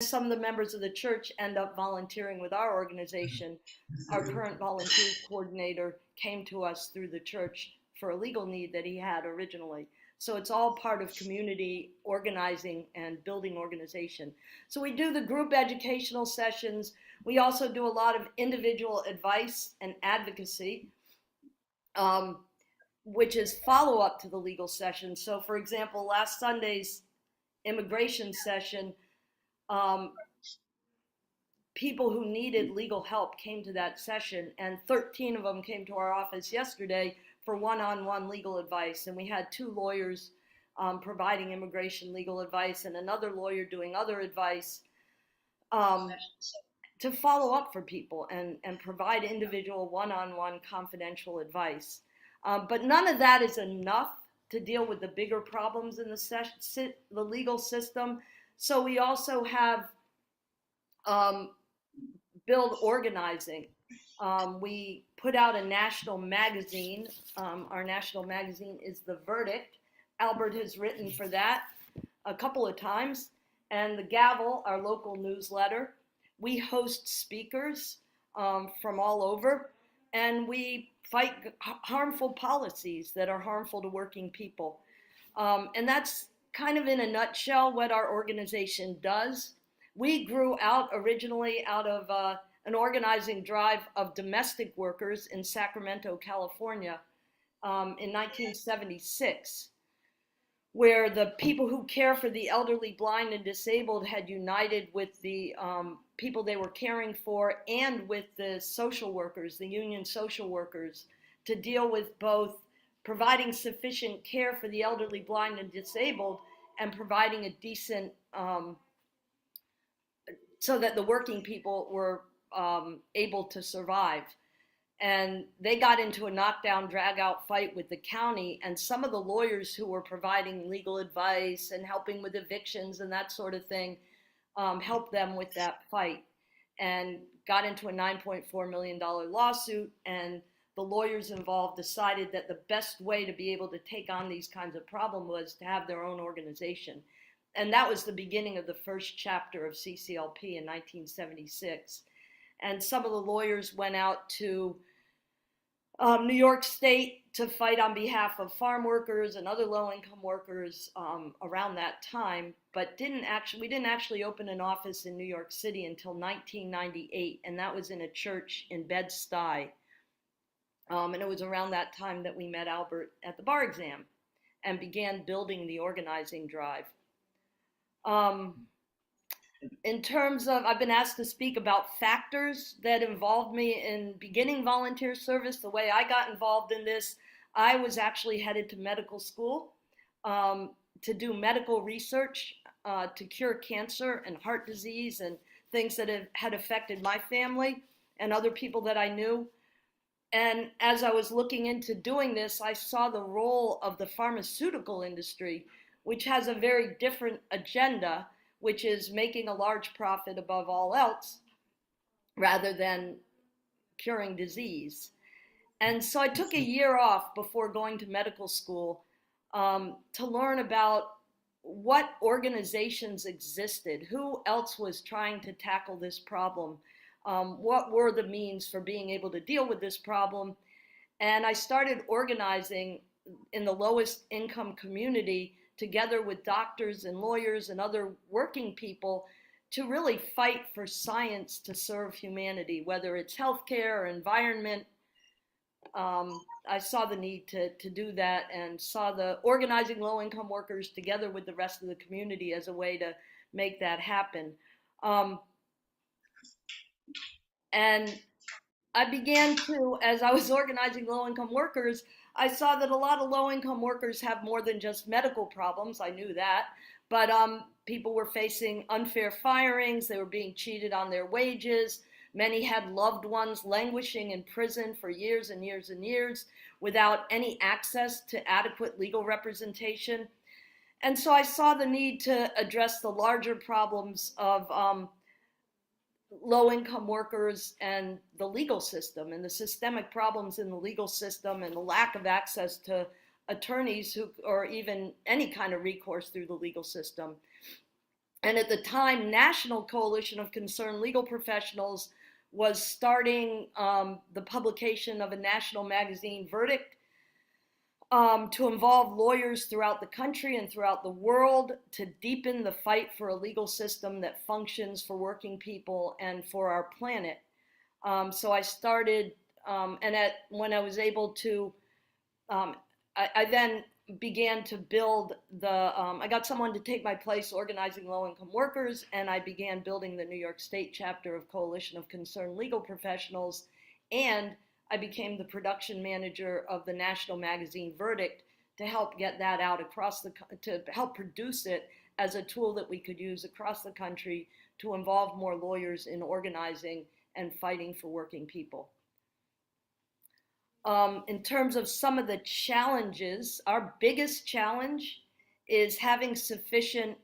Some of the members of the church end up volunteering with our organization. Our current volunteers coordinator came to us through the church for a legal need that he had originally. So it's all part of community organizing and building organization. So we do the group educational sessions. We also do a lot of individual advice and advocacy, um, which is follow up to the legal session. So, for example, last Sunday's immigration session, um, people who needed legal help came to that session, and 13 of them came to our office yesterday for one-on-one legal advice. And we had two lawyers providing immigration legal advice and another lawyer doing other advice, um, to follow up for people and provide individual one-on-one confidential advice. But none of that is enough to deal with the bigger problems in the legal system. So we also have build organizing. We put out a national magazine. Our national magazine is The Verdict. Albert has written for that a couple of times. And The Gavel, our local newsletter. We host speakers from all over, and we fight harmful policies that are harmful to working people. And that's kind of in a nutshell what our organization does. We grew out originally out of an organizing drive of domestic workers in Sacramento, California, in 1976, where the people who care for the elderly, blind, and disabled had united with the people they were caring for and with the social workers, the union social workers, to deal with both providing sufficient care for the elderly, blind, and disabled, and providing a decent, so that the working people were able to survive. And they got into a knockdown, drag out fight with the county, and some of the lawyers who were providing legal advice and helping with evictions and that sort of thing helped them with that fight, and got into a $9.4 million lawsuit. And the lawyers involved decided that the best way to be able to take on these kinds of problems was to have their own organization. And that was the beginning of the first chapter of CCLP in 1976. And some of the lawyers went out to New York State to fight on behalf of farm workers and other low-income workers around that time, but we didn't actually open an office in New York City until 1998, and that was in a church in Bed-Stuy. And it was around that time that we met Albert at the bar exam and began building the organizing drive. In terms of, I've been asked to speak about factors that involved me in beginning volunteer service. The way I got involved in this, I was actually headed to medical school to do medical research to cure cancer and heart disease and things that had affected my family and other people that I knew. And as I was looking into doing this, I saw the role of the pharmaceutical industry, which has a very different agenda, which is making a large profit above all else, rather than curing disease. And so I took a year off before going to medical school to learn about what organizations existed, who else was trying to tackle this problem, what were the means for being able to deal with this problem. And I started organizing in the lowest income community together with doctors and lawyers and other working people to really fight for science to serve humanity, whether it's healthcare or environment. I saw the need to do that, and saw the organizing low-income workers together with the rest of the community as a way to make that happen. And I began to, as I was organizing low-income workers, I saw that a lot of low-income workers have more than just medical problems. I knew that. But people were facing unfair firings. They were being cheated on their wages. Many had loved ones languishing in prison for years and years and years without any access to adequate legal representation. And so I saw the need to address the larger problems of low-income workers and the legal system, and the systemic problems in the legal system, and the lack of access to attorneys or even any kind of recourse through the legal system. And at the time, National Coalition of Concerned Legal Professionals was starting the publication of a national magazine, Verdict, to involve lawyers throughout the country and throughout the world to deepen the fight for a legal system that functions for working people and for our planet. So I started, when I was able to, I then began to build I got someone to take my place organizing low-income workers, and I began building the New York State chapter of Coalition of Concerned Legal Professionals, and I became the production manager of the national magazine Verdict to help get that out to help produce it as a tool that we could use across the country to involve more lawyers in organizing and fighting for working people. In terms of some of the challenges, our biggest challenge is having sufficient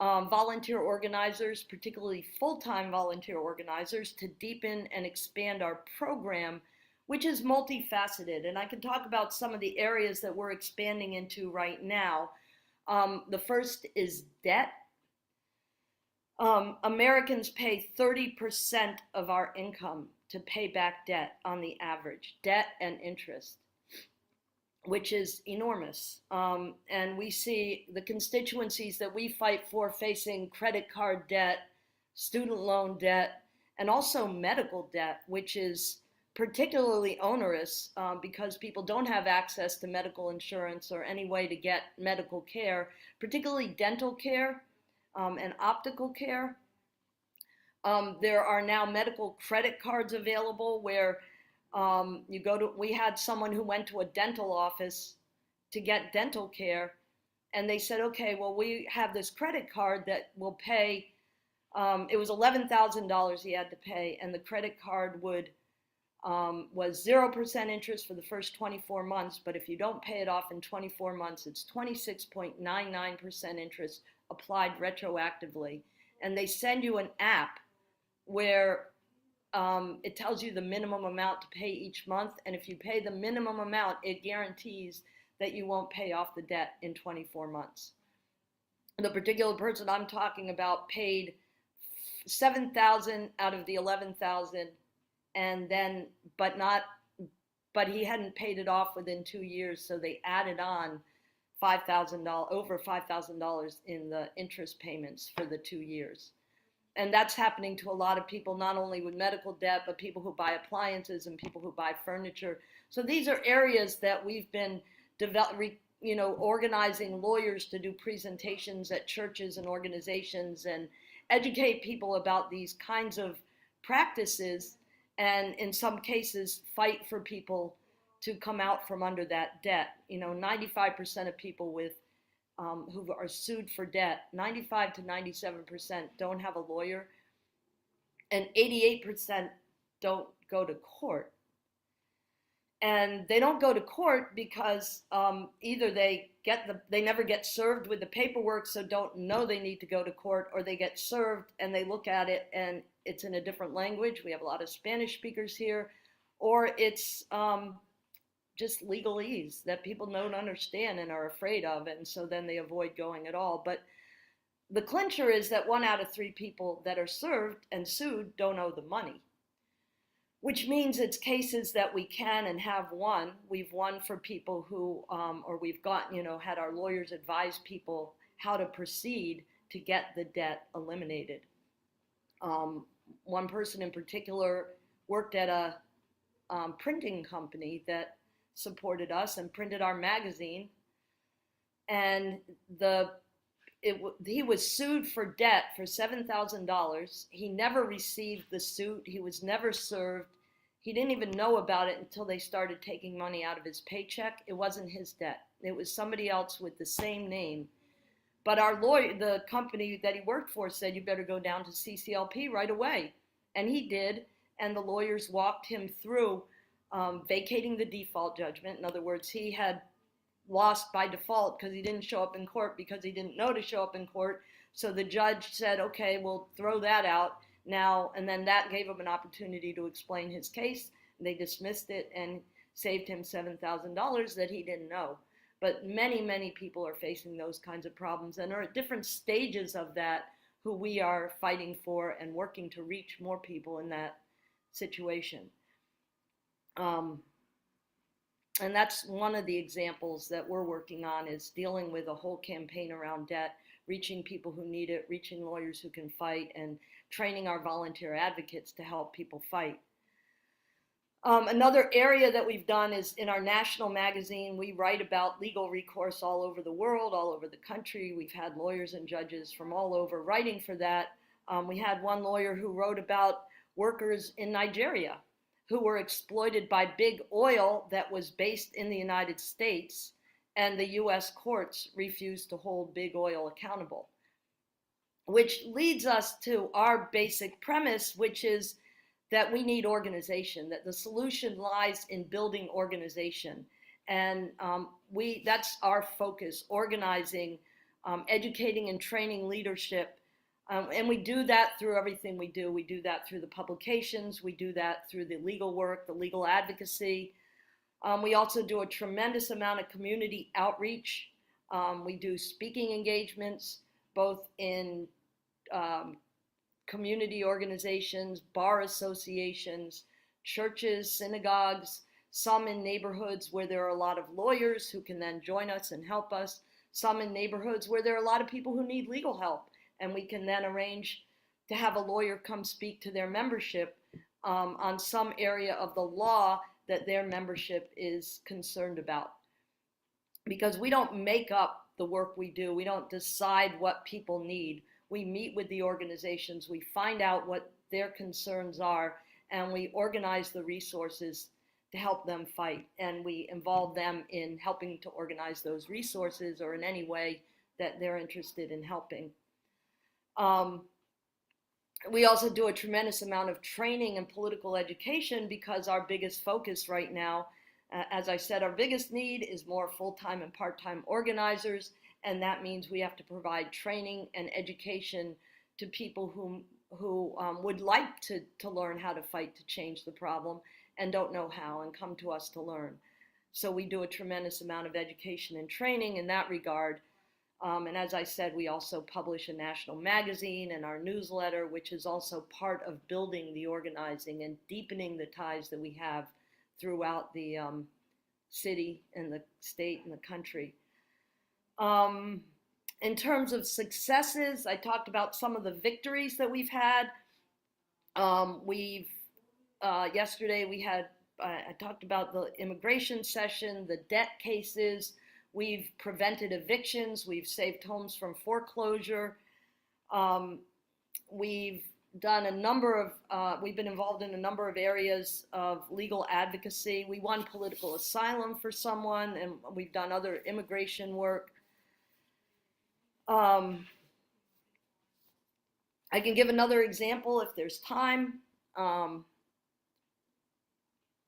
volunteer organizers, particularly full-time volunteer organizers, to deepen and expand our program, which is multifaceted. And I can talk about some of the areas that we're expanding into right now. The first is debt. Americans pay 30% of our income to pay back debt on the average, debt and interest, which is enormous. And we see the constituencies that we fight for facing credit card debt, student loan debt, and also medical debt, which is particularly onerous because people don't have access to medical insurance or any way to get medical care, particularly dental care and optical care. There are now medical credit cards available where we had someone who went to a dental office to get dental care, and they said, okay, well, we have this credit card that will pay, it was $11,000 he had to pay, and the credit card was 0% interest for the first 24 months, but if you don't pay it off in 24 months, it's 26.99% interest applied retroactively. And they send you an app where it tells you the minimum amount to pay each month, and if you pay the minimum amount, it guarantees that you won't pay off the debt in 24 months. The particular person I'm talking about paid $7,000 out of the $11,000, and then but he hadn't paid it off within 2 years, so they added on over $5,000 in the interest payments for the 2 years. And that's happening to a lot of people, not only with medical debt, but people who buy appliances and people who buy furniture. So these are areas that we've been organizing lawyers to do presentations at churches and organizations and educate people about these kinds of practices, and in some cases fight for people to come out from under that debt. 95% of people who are sued for debt, 95 to 97% don't have a lawyer, and 88% don't go to court. And they don't go to court because either they never get served with the paperwork, so don't know they need to go to court, or they get served and they look at it and it's in a different language. We have a lot of Spanish speakers here, or it's just legalese that people don't understand and are afraid of, and so then they avoid going at all. But the clincher is that 1 out of 3 people that are served and sued don't owe the money, which means it's cases that we can and have won. We've won for people who, or we've had our lawyers advise people how to proceed to get the debt eliminated. One person in particular worked at a printing company that supported us and printed our magazine, and he was sued for debt for $7,000. He never received the suit. He was never served. He didn't even know about it until they started taking money out of his paycheck. It wasn't his debt. It was somebody else with the same name. But our lawyer, the company that he worked for, said, you better go down to CCLP right away. And he did, and the lawyers walked him through vacating the default judgment. In other words, he had lost by default because he didn't show up in court because he didn't know to show up in court. So the judge said, okay, we'll throw that out now. And then that gave him an opportunity to explain his case. They dismissed it and saved him $7,000 that he didn't know. But many, many people are facing those kinds of problems and are at different stages of that, who we are fighting for and working to reach more people in that situation. Um, and that's one of the examples that we're working on, is dealing with a whole campaign around debt, reaching people who need it, reaching lawyers who can fight, and training our volunteer advocates to help people fight. Another area that we've done is in our national magazine. We write about legal recourse all over the world, all over the country. We've had lawyers and judges from all over writing for that. We had one lawyer who wrote about workers in Nigeria who were exploited by big oil that was based in the United States, and the US courts refused to hold big oil accountable. Which leads us to our basic premise, which is that we need organization, that the solution lies in building organization. And that's our focus: organizing, educating and training leadership. And we do that through everything we do. We do that through the publications. We do that through the legal work, the legal advocacy. We also do a tremendous amount of community outreach. We do speaking engagements, both in community organizations, bar associations, churches, synagogues, some in neighborhoods where there are a lot of lawyers who can then join us and help us, some in neighborhoods where there are a lot of people who need legal help, and we can then arrange to have a lawyer come speak to their membership on some area of the law that their membership is concerned about. Because we don't make up the work we do. We don't decide what people need. We meet with the organizations, we find out what their concerns are, and we organize the resources to help them fight. And we involve them in helping to organize those resources, or in any way that they're interested in helping. We also do a tremendous amount of training and political education, because our biggest focus right now, as I said, our biggest need is more full-time and part-time organizers. And that means we have to provide training and education to people who would like to learn how to fight to change the problem and don't know how, and come to us to learn. So we do a tremendous amount of education and training in that regard. And as I said, we also publish a national magazine and our newsletter, which is also part of building the organizing and deepening the ties that we have throughout the city and the state and the country. In terms of successes, I talked about some of the victories that we've had. Yesterday we had, I talked about the immigration session, the debt cases. We've prevented evictions. We've saved homes from foreclosure. We've done a number of, we've been involved in a number of areas of legal advocacy. We won political asylum for someone, and we've done other immigration work. I can give another example if there's time.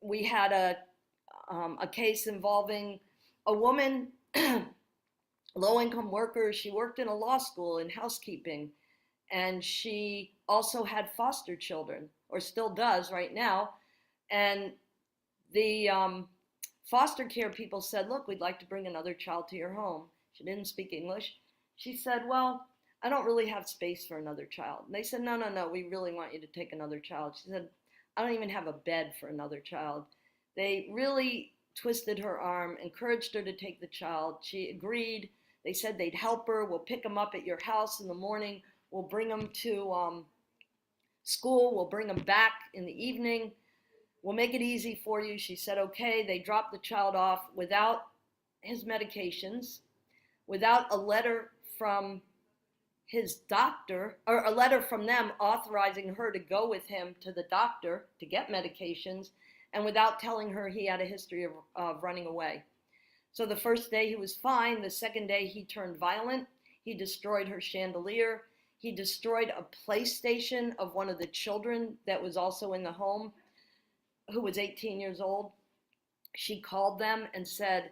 We had a case involving a woman, low-income worker. She worked in a law school in housekeeping, and she also had foster children, or still does right now. And the foster care people said, look, we'd like to bring another child to your home. She didn't speak English. She said, well, I don't really have space for another child. And they said, no, we really want you to take another child. She said, I don't even have a bed for another child. They really twisted her arm, encouraged her to take the child. She agreed. They said they'd help her. We'll pick them up at your house in the morning. We'll bring them to school. We'll bring them back in the evening. We'll make it easy for you. She said, okay. They dropped the child off without his medications, without a letter from his doctor, or a letter from them authorizing her to go with him to the doctor to get medications, and without telling her he had a history of running away. So the first day he was fine. The second day he turned violent. He destroyed her chandelier. He destroyed a PlayStation of one of the children that was also in the home, who was 18 years old. She called them and said,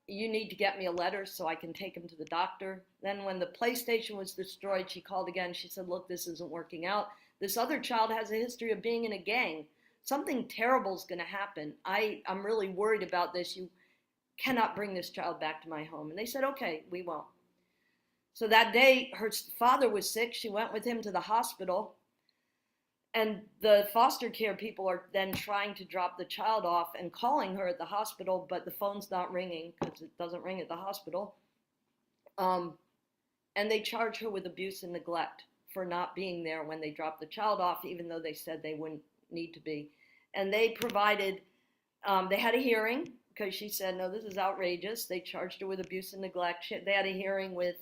you need to get me a letter so I can take him to the doctor. Then when the PlayStation was destroyed, she called again. She said, look, this isn't working out. This other child has a history of being in a gang. Something terrible is going to happen. I'm really worried about this. cannot bring this child back to my home. And they said, okay, we won't. So that day, her father was sick. She went with him to the hospital. And the foster care people are then trying to drop the child off and calling her at the hospital, but the phone's not ringing because it doesn't ring at the hospital. And they charge her with abuse and neglect for not being there when they dropped the child off, even though they said they wouldn't need to be. And they provided, they had a hearing because she said, no, this is outrageous. They charged her with abuse and neglect. They had a hearing with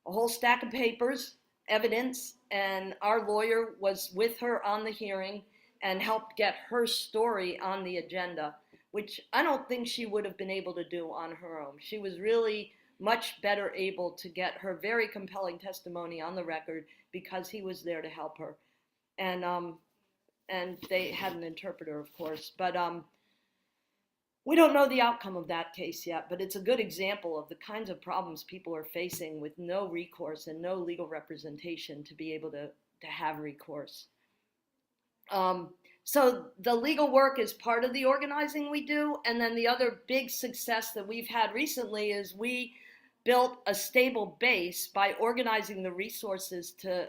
a whole stack of papers, evidence, and our lawyer was with her on the hearing and helped get her story on the agenda, which I don't think she would have been able to do on her own. She was really much better able to get her very compelling testimony on the record because he was there to help her. And they had an interpreter, of course, but we don't know the outcome of that case yet, but it's a good example of the kinds of problems people are facing with no recourse and no legal representation to be able to have recourse. So the legal work is part of the organizing we do. And then the other big success that we've had recently is we built a stable base by organizing the resources to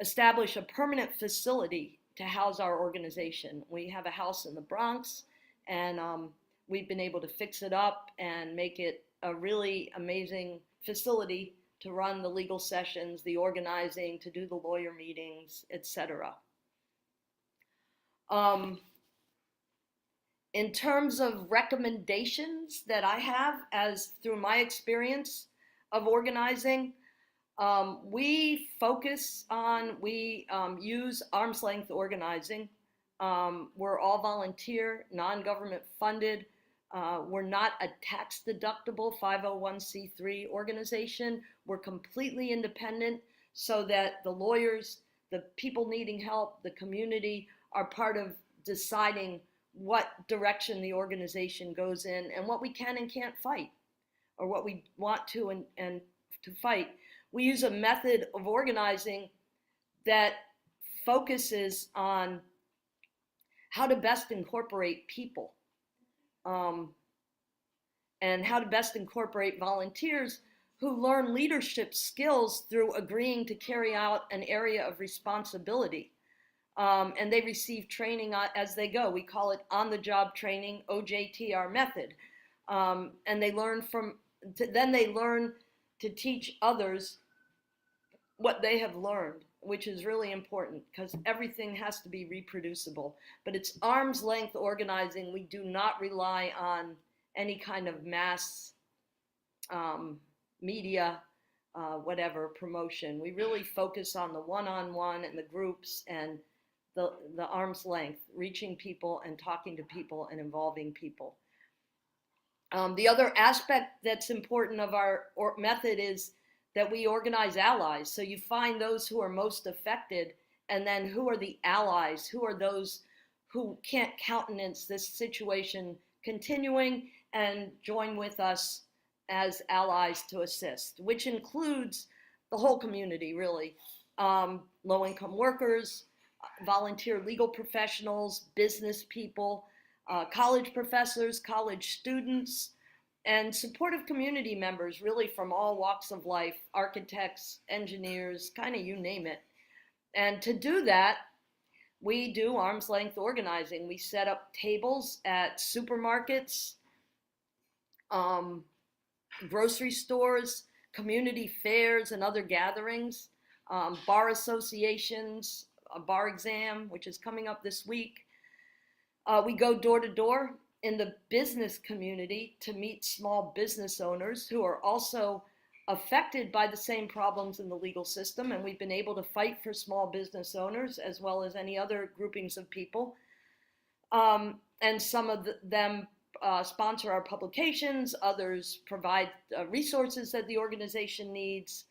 establish a permanent facility to house our organization. We have a house in the Bronx, and we've been able to fix it up and make it a really amazing facility to run the legal sessions, the organizing, to do the lawyer meetings, etc. In terms of recommendations that I have as through my experience of organizing, we use arm's length organizing. We're all volunteer, non-government funded. We're not a tax deductible 501c3 organization. We're completely independent so that the lawyers, the people needing help, the community are part of deciding what direction the organization goes in and what we can and can't fight, or what we want to and to fight. We use a method of organizing that focuses on how to best incorporate people, and how to best incorporate volunteers who learn leadership skills through agreeing to carry out an area of responsibility. And they receive training as they go. We call it on-the-job training, OJTR method. And they learn then they learn to teach others what they have learned, which is really important because everything has to be reproducible. But it's arm's length organizing. We do not rely on any kind of mass media, whatever, promotion. We really focus on the one-on-one and the groups and the arm's length, reaching people and talking to people and involving people. The other aspect that's important of our method is that we organize allies. So you find those who are most affected, and then who are the allies? Who are those who can't countenance this situation continuing and join with us as allies to assist, which includes the whole community, really. Low-income workers, volunteer legal professionals, business people, college professors, college students, and supportive community members, really from all walks of life, architects, engineers, kind of you name it. And to do that, we do arm's length organizing. We set up tables at supermarkets, grocery stores, community fairs and other gatherings, bar associations, a bar exam, which is coming up this week. We go door to door in the business community to meet small business owners who are also affected by the same problems in the legal system, and we've been able to fight for small business owners as well as any other groupings of people. And some of them sponsor our publications, others provide resources that the organization needs.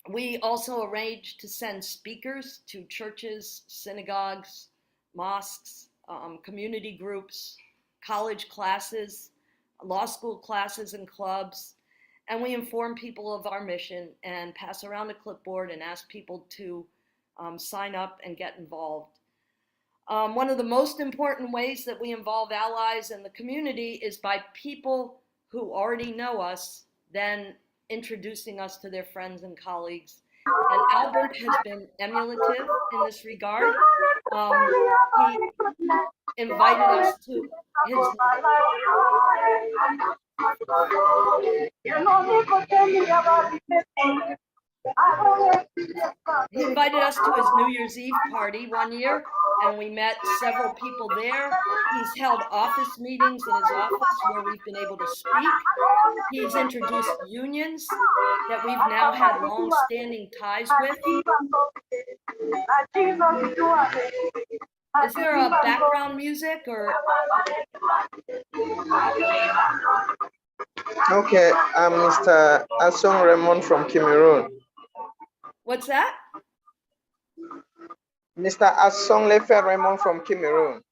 We also arrange to send speakers to churches, synagogues, mosques, community groups, college classes, law school classes and clubs, and we inform people of our mission and pass around a clipboard and ask people to sign up and get involved. One of the most important ways that we involve allies in the community is by people who already know us, then introducing us to their friends and colleagues. And Albert has been emulative in this regard. He invited us to his he invited us to his New Year's Eve party one year, and we met several people there. He's held office meetings in his office where we've been able to speak. He's introduced unions that we've now had long-standing ties with. Is there a background music or? Okay, I'm Mr. Asong Raymond from Cameroon. What's that? Mr. Asong Lefe Raymond from Cameroon.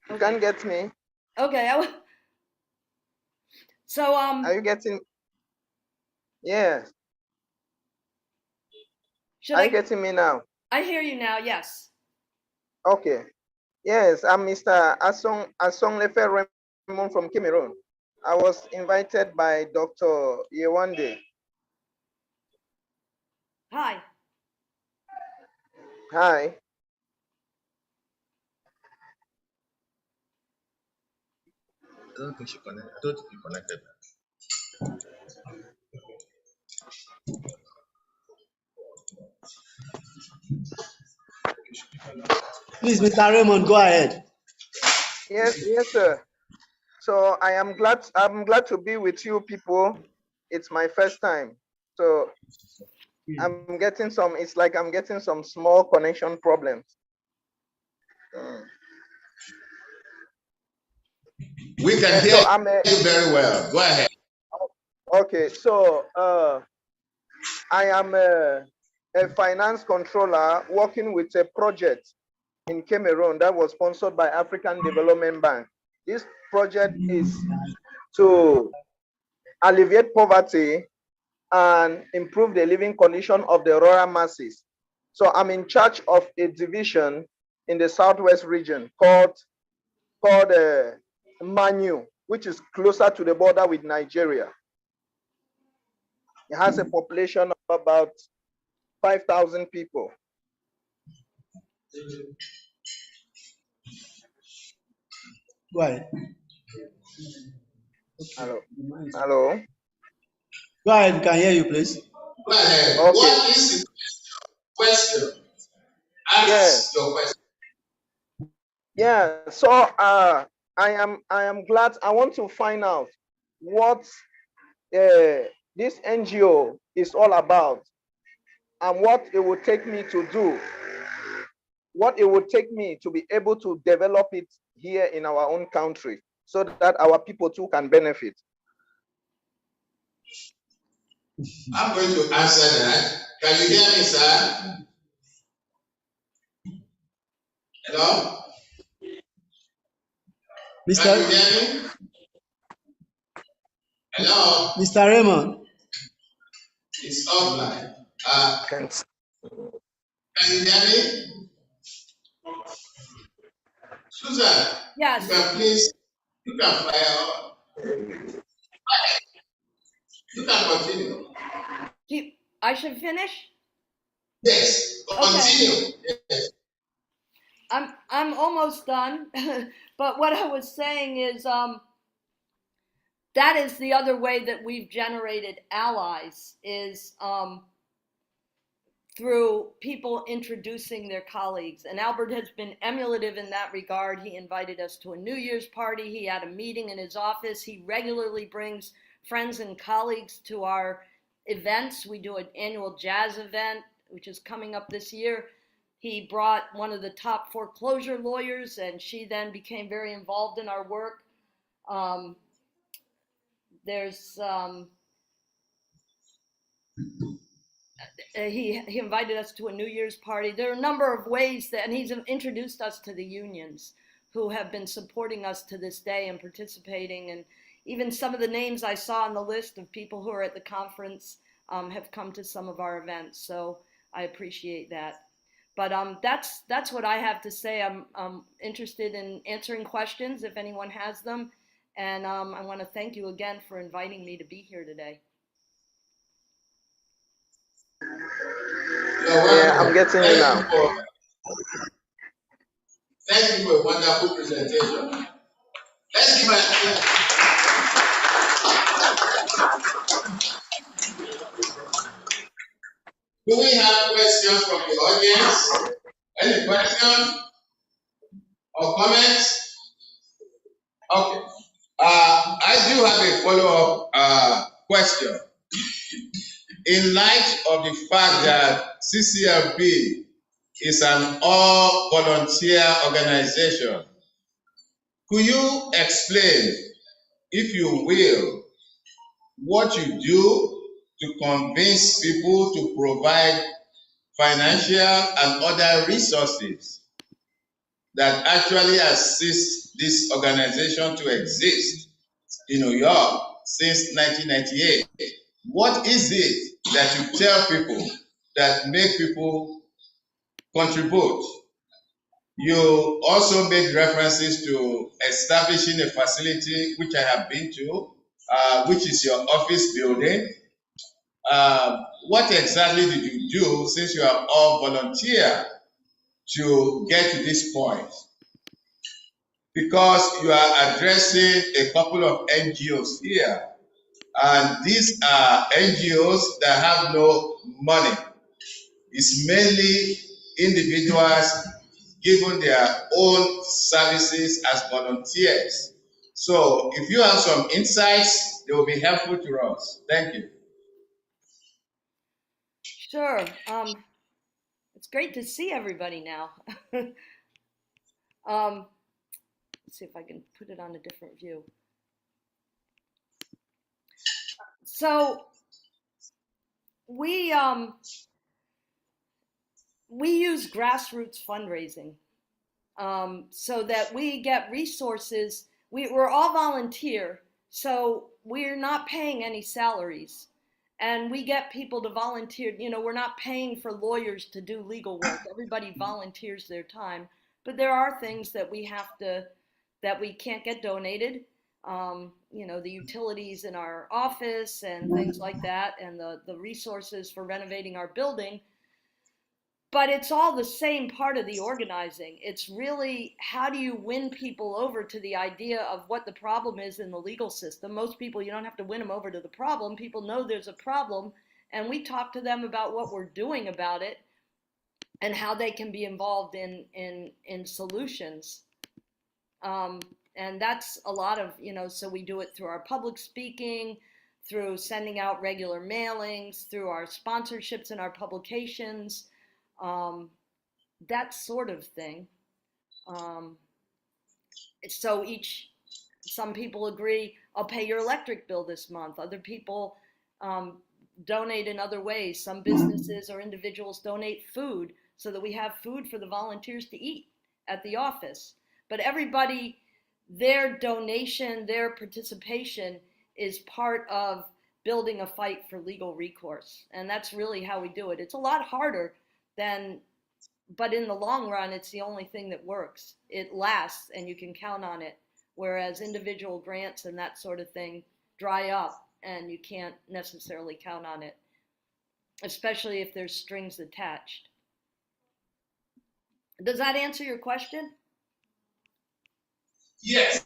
You Okay. can get me? Okay. So Are you getting? Yes. Are you getting me now? I hear you now. Yes. Okay. Yes, I'm Mr. Asong Lefe Raymond from Cameroon. I was invited by Dr. Yewande. Hi. Hi. I don't think she connected. I don't think you connected. Please, Mr. Raymond, go ahead. Yes, sir. So I'm glad to be with you people. It's my first time. So I'm getting some, it's like I'm getting some small connection problems. We can hear you very well. Go ahead. Okay, so I am a finance controller working with a project in Cameroon that was sponsored by African Development Bank. This project is to alleviate poverty and improve the living condition of the rural masses. So I'm in charge of a division in the Southwest region called Manu, which is closer to the border with Nigeria. It has a population of about 5,000 people. Go ahead. Hello. Hello. Go ahead, we can hear you, please. Go ahead. Okay. What is the question? Ask your question. Yeah. So I am glad. I want to find out what this NGO is all about and what it would take me to do, what it would take me to be able to develop it here in our own country so that our people too can benefit. I'm going to answer that. Can you hear me, sir? Hello? Can you hear me? Hello? Mr. Raymond. It's offline. Can you hear me? Susan? Yes. You can fire on. You can continue. I should finish? Yes, continue. Okay. Yes. I'm almost done, but what I was saying is that is the other way that we've generated allies is through people introducing their colleagues. And Albert has been emulative in that regard. He invited us to a New Year's party. He had a meeting in his office. He regularly brings friends and colleagues to our events. We do an annual jazz event, which is coming up this year. He brought one of the top foreclosure lawyers, and she then became very involved in our work. He invited us to a New Year's party. There are a number of ways that, and he's introduced us to the unions. who have been supporting us to this day and participating. And even some of the names I saw on the list of people who are at the conference have come to some of our events. So I appreciate that. But that's what I have to say. I'm interested in answering questions if anyone has them. And I want to thank you again for inviting me to be here today. Yeah, I'm getting you now. Thank you for a wonderful presentation. Let's give a Do we have questions from the audience? Any questions or comments? Okay. I do have a follow-up question. In light of the fact that CCLB is an all-volunteer organization, could you explain, if you will, what you do to convince people to provide financial and other resources that actually assist this organization to exist in New York since 1998? What is it that you tell people that make people contribute? You also made references to establishing a facility, which I have been to, which is your office building. What exactly did you do, since you are all volunteer, to get to this point? Because you are addressing a couple of NGOs here, and these are NGOs that have no money. It's mainly individuals given their own services as volunteers. So if you have some insights, they will be helpful to us. Thank you. Sure. It's great to see everybody now. Let's see if I can put it on a different view. So we use grassroots fundraising so that we get resources. We're all volunteer, so we're not paying any salaries. And we get people to volunteer. You know, we're not paying for lawyers to do legal work. Everybody volunteers their time. But there are things that we can't get donated. You know, the utilities in our office and things like that, and the resources for renovating our building. But it's all the same part of the organizing. It's really, how do you win people over to the idea of what the problem is in the legal system? Most people, you don't have to win them over to the problem. People know there's a problem, and we talk to them about what we're doing about it and how they can be involved in solutions. And that's a lot of, you know, so we do it through our public speaking, through sending out regular mailings, through our sponsorships in our publications, that sort of thing. So some people agree, I'll pay your electric bill this month. Other people donate in other ways. Some businesses or individuals donate food so that we have food for the volunteers to eat at the office. But everybody, their donation, their participation is part of building a fight for legal recourse. And that's really how we do it. It's a lot harder but in the long run, it's the only thing that works. It lasts and you can count on it. Whereas individual grants and that sort of thing dry up and you can't necessarily count on it, especially if there's strings attached. Does that answer your question? Yes.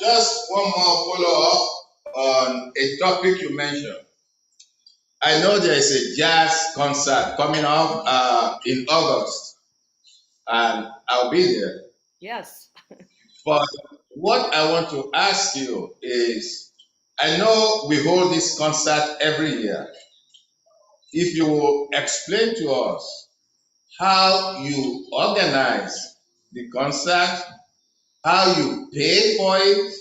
Just one more follow-up on a topic you mentioned. I know there is a jazz concert coming up in August, and I'll be there. Yes. But what I want to ask you is, I know we hold this concert every year. If you will explain to us how you organize the concert, how you pay for it,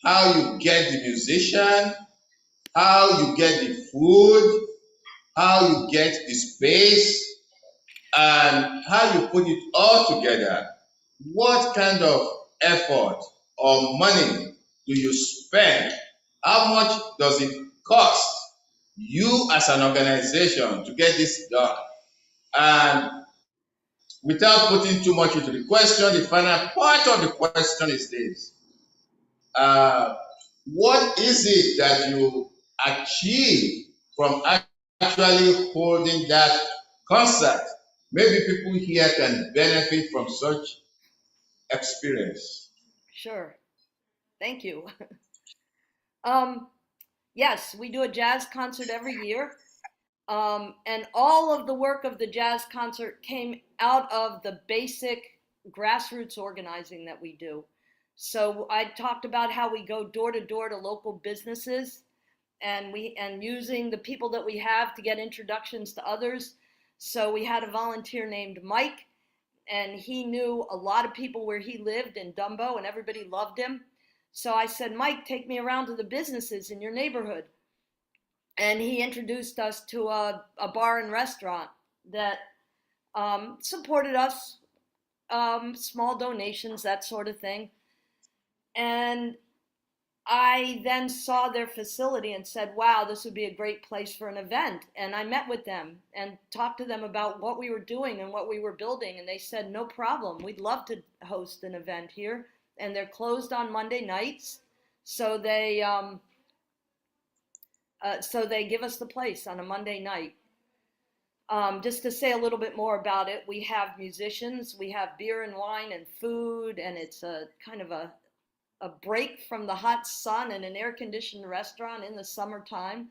how you get the musician, how you get the food, how you get the space, and how you put it all together. what kind of effort or money do you spend? How much does it cost you as an organization to get this done? And without putting too much into the question, the final part of the question is this. What is it that you achieve from actually holding that concert? Maybe people here can benefit from such experience. Sure. Thank you. Yes, we do a jazz concert every year. And all of the work of the jazz concert came out of the basic grassroots organizing that we do. So I talked about how we go door to door to local businesses and using the people that we have to get introductions to others. So we had a volunteer named Mike, and he knew a lot of people where he lived in Dumbo, and everybody loved him. So I said, Mike, take me around to the businesses in your neighborhood. And he introduced us to a bar and restaurant that supported us, small donations, that sort of thing. And I then saw their facility and said, wow, this would be a great place for an event. And I met with them and talked to them about what we were doing and what we were building. And they said, no problem. We'd love to host an event here. And they're closed on Monday nights. So they give us the place on a Monday night. Just to say a little bit more about it, we have musicians, we have beer and wine and food, and it's a kind of a break from the hot sun in an air-conditioned restaurant in the summertime.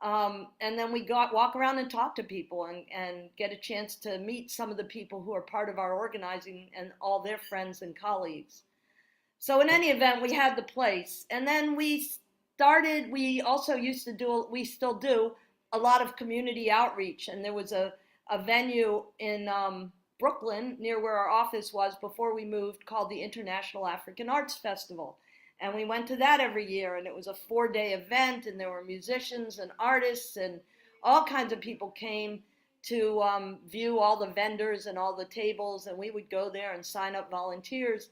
And then we walk around and talk to people and get a chance to meet some of the people who are part of our organizing and all their friends and colleagues. So in any event, we had the place. And then we also used to do, we still do, a lot of community outreach. And there was a venue in Brooklyn, near where our office was before we moved, called the International African Arts Festival. And we went to that every year, and it was a 4-day event, and there were musicians and artists, and all kinds of people came to view all the vendors and all the tables, and we would go there and sign up volunteers.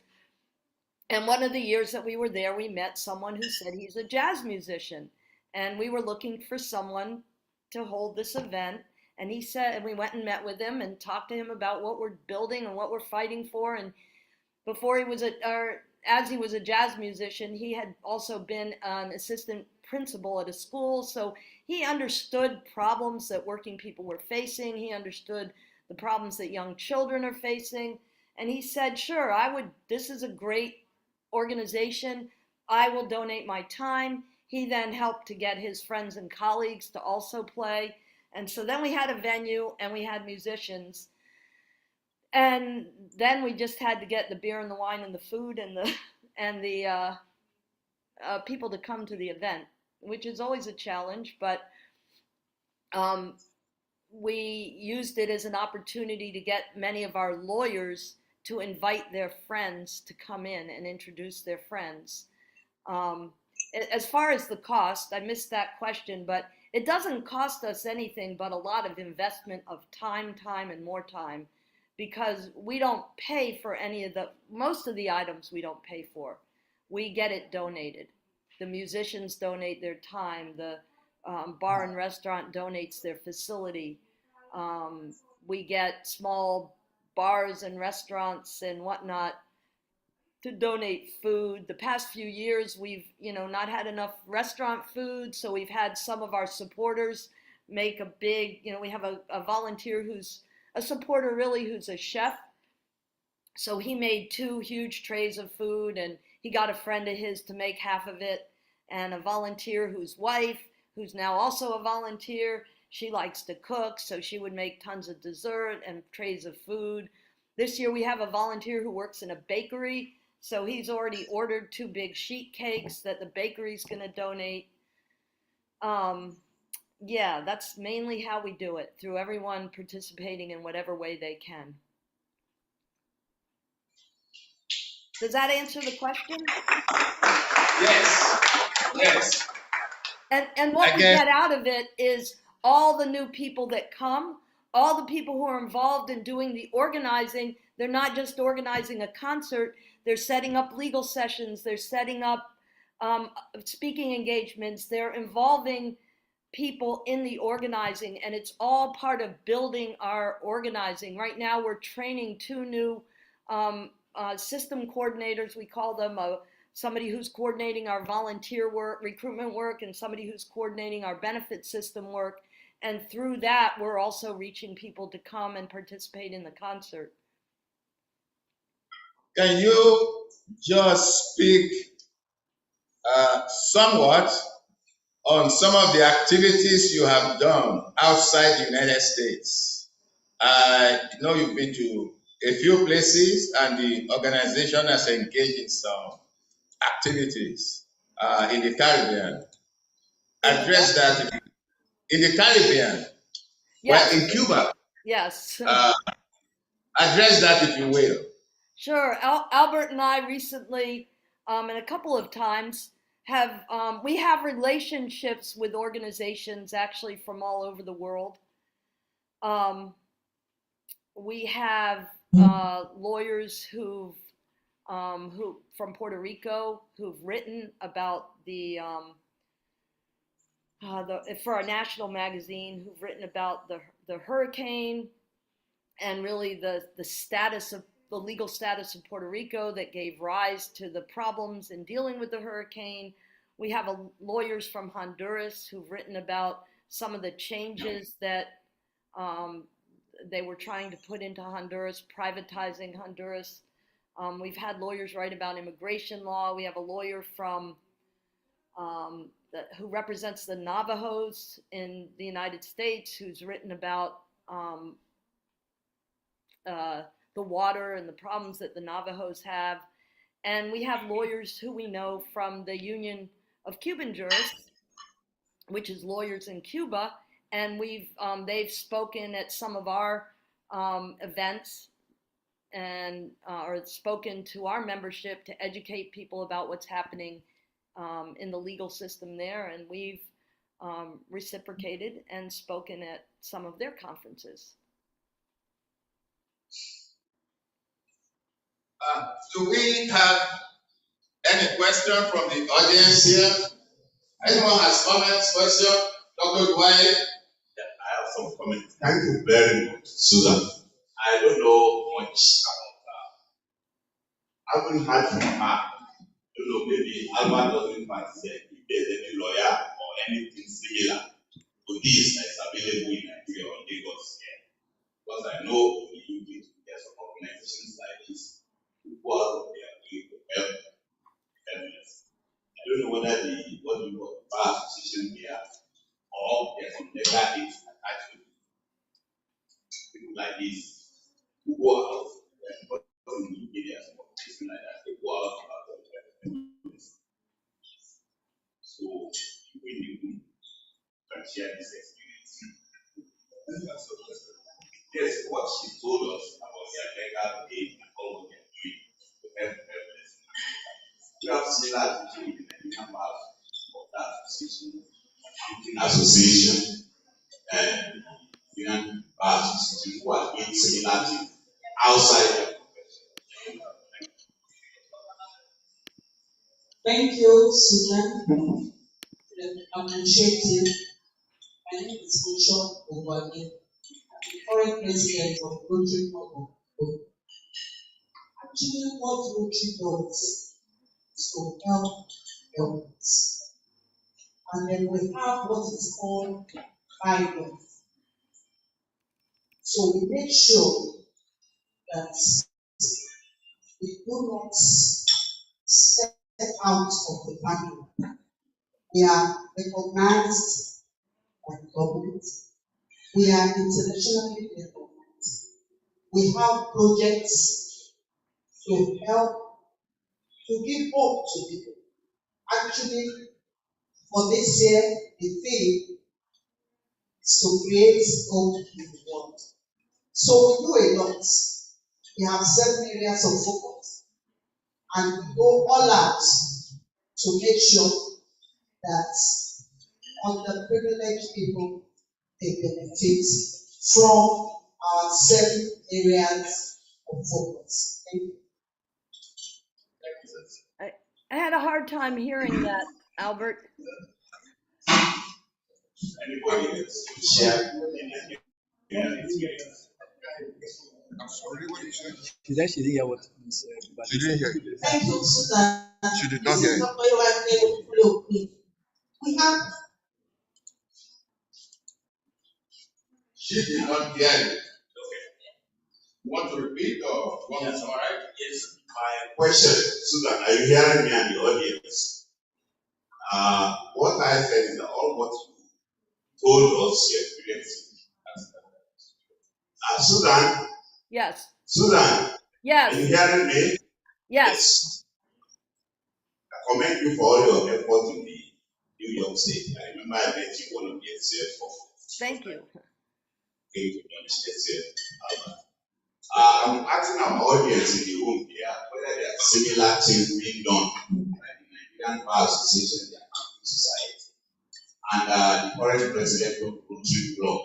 And one of the years that we were there, we met someone who said he's a jazz musician, and we were looking for someone to hold this event. And he said, and we went and met with him and talked to him about what we're building and what we're fighting for. And before he was as he was a jazz musician, he had also been an assistant principal at a school. So he understood problems that working people were facing. He understood the problems that young children are facing. And he said, sure, this is a great organization. I will donate my time. He then helped to get his friends and colleagues to also play. And so then we had a venue and we had musicians. And then we just had to get the beer and the wine and the food and the people to come to the event, which is always a challenge. But we used it as an opportunity to get many of our lawyers to invite their friends to come in and introduce their friends. As far as the cost, I missed that question, but it doesn't cost us anything but a lot of investment of time, and more time, because we don't pay for most of the items we don't pay for. We get it donated. The musicians donate their time. The bar and restaurant donates their facility. We get small bars and restaurants and whatnot to donate food. The past few years, we've not had enough restaurant food, so we've had some of our supporters make a big, we have a volunteer who's a supporter really, who's a chef. So he made 2 huge trays of food, and he got a friend of his to make half of it, and a volunteer whose wife, who's now also a volunteer, she likes to cook, so she would make tons of dessert and trays of food. This year we have a volunteer who works in a bakery, so he's already ordered 2 big sheet cakes that the bakery's going to donate. Yeah, that's mainly how we do it, through everyone participating in whatever way they can. Does that answer the question? Yes. And what we get out of it is all the new people that come, all the people who are involved in doing the organizing, they're not just organizing a concert, they're setting up legal sessions, they're setting up speaking engagements, they're involving people in the organizing, and it's all part of building our organizing. Right now, we're training 2 new system coordinators, we call them, somebody who's coordinating our volunteer work, recruitment work, and somebody who's coordinating our benefit system work. And through that, we're also reaching people to come and participate in the concert. Can you just speak somewhat on some of the activities you have done outside the United States? I know you've been to a few places and the organization has engaged in some activities in the Caribbean. Address that in the Caribbean, Yes. well, in Cuba. Yes. Address that, if you will. Sure. Albert and I recently, and a couple of times, we have relationships with organizations actually from all over the world. We have lawyers who from Puerto Rico who've written about for our national magazine, who've written about the hurricane and really the status of the legal status of Puerto Rico that gave rise to the problems in dealing with the hurricane. We have lawyers from Honduras who've written about some of the changes that they were trying to put into Honduras, privatizing Honduras. We've had lawyers write about immigration law. We have a lawyer from who represents the Navajos in the United States, who's written about the water and the problems that the Navajos have. And we have lawyers who we know from the Union of Cuban Jurists, which is lawyers in Cuba, and they've spoken at some of our events and or spoken to our membership to educate people about what's happening in the legal system there, and we've reciprocated and spoken at some of their conferences. Do we have any question from the audience here? Anyone has comments, question? Dr. ODUWAIYE? Yeah, I have some comments. Thank you very much, Susan. I don't know much about that. I haven't heard from her. I don't know, maybe Albert doesn't fancy if there's any lawyer or anything similar to this that is available in Nigeria or Lagos here. Because I know in the UK there's some organizations like this who go out of their way to help families. I don't know whether the bar association here or there's some legal aids attached to people like this who go out in the UK there's some organization like that. They go out of their families. So you really can share this experience. Yes, what she told us about their legal aid and all what they're doing to help families. We have similar situation in the Nigerian bar of that association and Nigerian bar association who are doing similar things outside their profession. Thank you, Susan, for the appreciative. My name is ODUWAIYE, current president of Rotary Club. Actually, what Rotary does is to help governments. And then we have what is called guidance. So we make sure that we do not step out of the family. We are recognized by the government. We are internationally recognized. We have projects to help, to give hope to people. Actually, for this year, the theme is to create hope in the world. So we do a lot. We have 7 areas of focus, and we go all out to make sure that underprivileged people, they benefit from our 7 areas of focus. Thank you. I had a hard time hearing that, Albert. Anybody else share any experience? She said she didn't hear what you said. But She didn't hear you. Thank you, Susan. She did not hear you. We have She did not hear you. You want to repeat or want to summarize? Yes. My question, Susan, are you hearing me and the audience? What I said is that all what you told us your experience. Susan, Yes. Susan, are you Yes. hearing me? Yes. I commend you for all your effort in the New York State. I remember I met you one of the SCF for Thank you. came to SCF. I'm asking our audience in the room here whether there are similar things being done by the Nigerian Bar Association, the Accounting Society, and the current president of Rotary Club,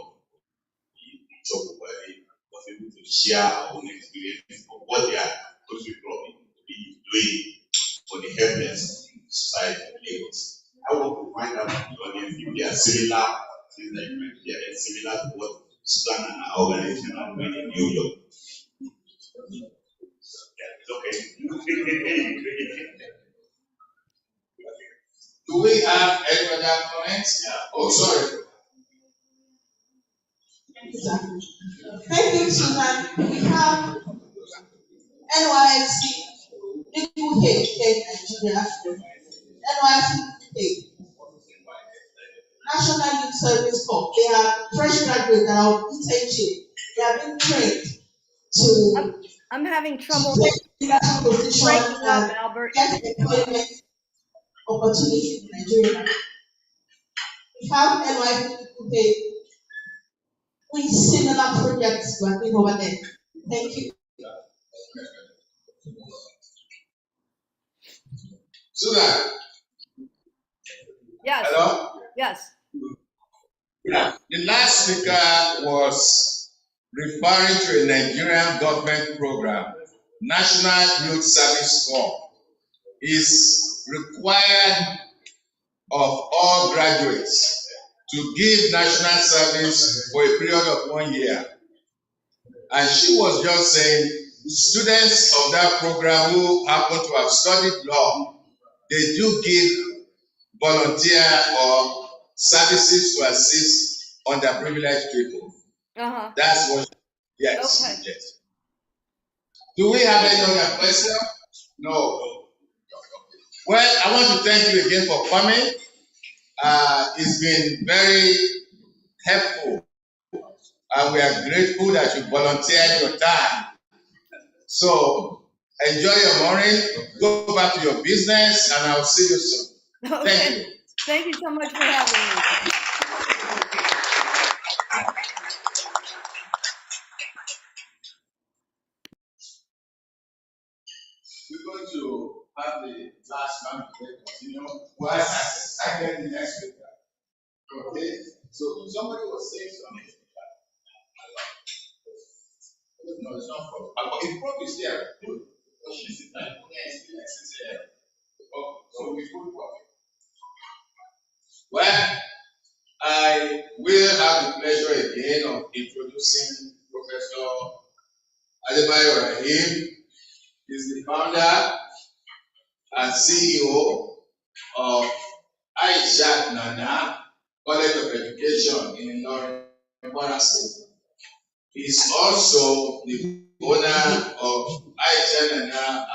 ODUWAIYE, was able to share our own experience of what their Rotary Club is doing for the helpless in the society of Lagos. I want to find out from the audience if there are similar things that you might hear, similar to what Susan and our organization are doing in New York. Okay. Do we have any other comments? Yeah. Oh, sorry. Thank you, Susan. We have NYC, Legal Head Nigeria, NYC National Youth Service Corps. They are fresh graduates that are internship. They have been trained to I'm having trouble take leadership position breaking up, and Albert. get employment opportunities in Nigeria. We have NYC with similar projects working over there. Thank you. Susan. Yes. Hello? Yes. Yeah. The last speaker was referring to a Nigerian government program, National Youth Service Corps, is required of all graduates to give national service for a period of 1 year. And she was just saying, students of that program who happen to have studied law, they do give volunteer or services to assist underprivileged people. Uh-huh. That's what, yes, Okay. yes. Do we have any other question? No. Well, I want to thank you again for coming. It's been very helpful, and we are grateful that you volunteered your time. So enjoy your morning, go back to your business, and I'll see you soon. Okay. Thank you. Thank you so much for having me. We're going to have the last round continue. Well, I get the next week. Okay? So somebody was saying something. No, it's not problem. But the problem is there. Oh, so we put what? Well, I will have the pleasure again of introducing Professor Adebayo Rahim. He's the founder and CEO of Aisha Nana College of Education in Ilorin, Kwara State. He's also the owner of Aisha Nana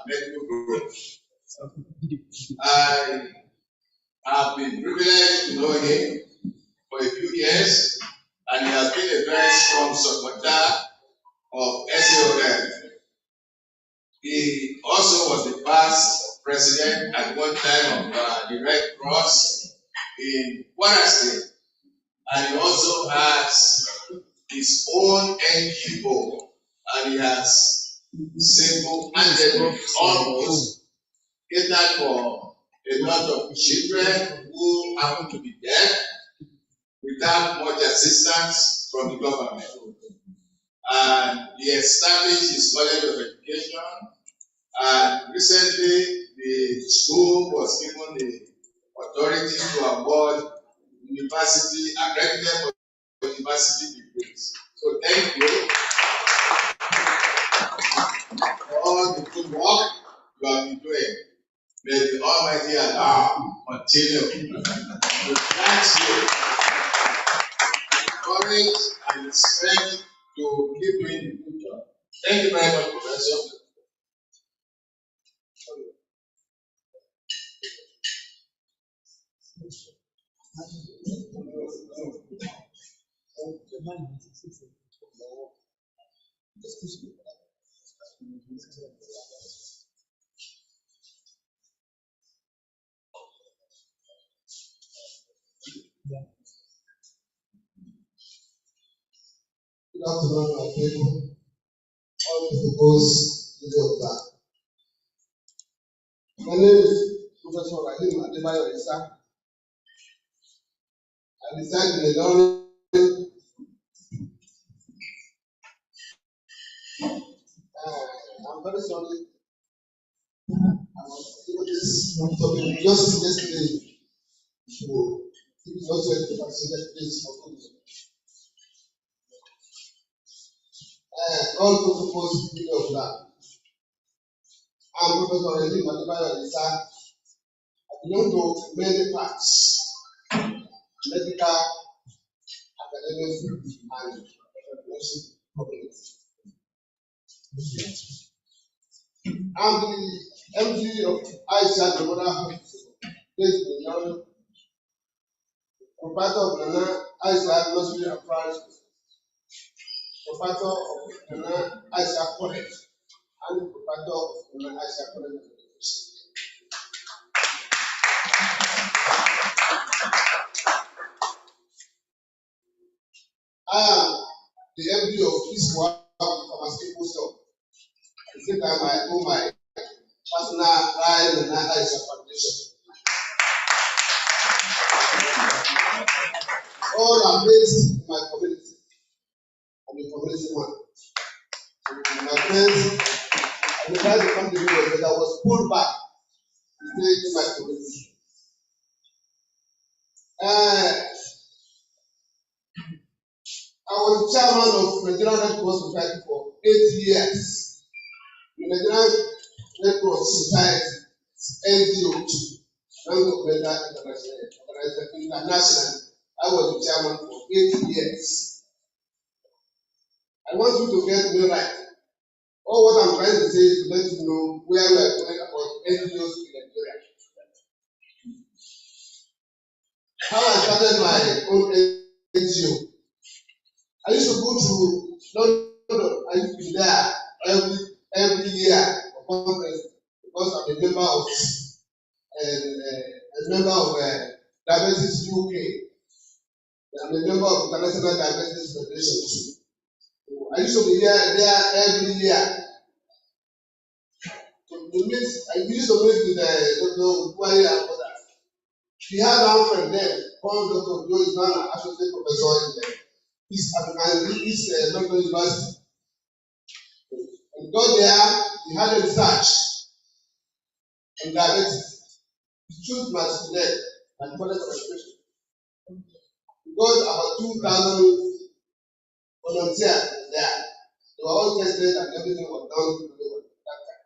Medical Group. I have been privileged to know him for a few years, and he has been a very strong supporter of SAOM. He also was the past president at one time of the Red Cross in Kwara State, and he also has his own NGO, and he has single-handedly almost catered for a lot of children who happen to be dead without much assistance from the government. and he established his College of Education. And recently, the school was given the authority to award university accredited for university degrees. So thank you for all the good work you have been doing. May the Almighty Allah continue to grant you courage and strength to keep doing the good job. Thank you very much, Professor. Good afternoon, my people. All the boss of that. My name is Professor Rahim Adebayo Isa. I reside in Ilorin. I'm very sorry. I was able this topic just yesterday. So it is also a considered place for good. All protocols of that. I'm Professor Rahim Adebayo Isa. I belong to many parts, medical, academic, and nursing community. I'm the MD of ICA Global Hospital, based in London, proprietor of Nana ICA Nursery and Primary School, proprietor of Nana ICA College, and proprietor of Nana ICA College of Education. I am the MD of Eastward Pharmaceutical Store. At the same time, I own my personal Ryan and ICA Foundation. All are based in my community. I'm a community man. My friends, I tried to come to the US, but I was pulled back to stay in my community. I was chairman of Nigerian Red Cross Society for 8 years. The Nigerian Red Cross Society, NGO, International. I was the chairman for 8 years. I want you to get me right. All what I'm trying to say is to let you know where we are going about NGOs in Nigeria. How I started my own NGO. I used to go to London. I used to be there every year for conference because I'm a member of Diabetes UK. I'm a member of International Diabetes Federation too. I used to be there every year. I used to meet with Dr. ODUWAIYE and others. He had one friend there, called Dr. Joe is now an associate professor in East London University. And got there, he had a research on diabetes. He chose my student and College of Education. We got about 2,000 volunteers there. They were all tested and everything was done at that time.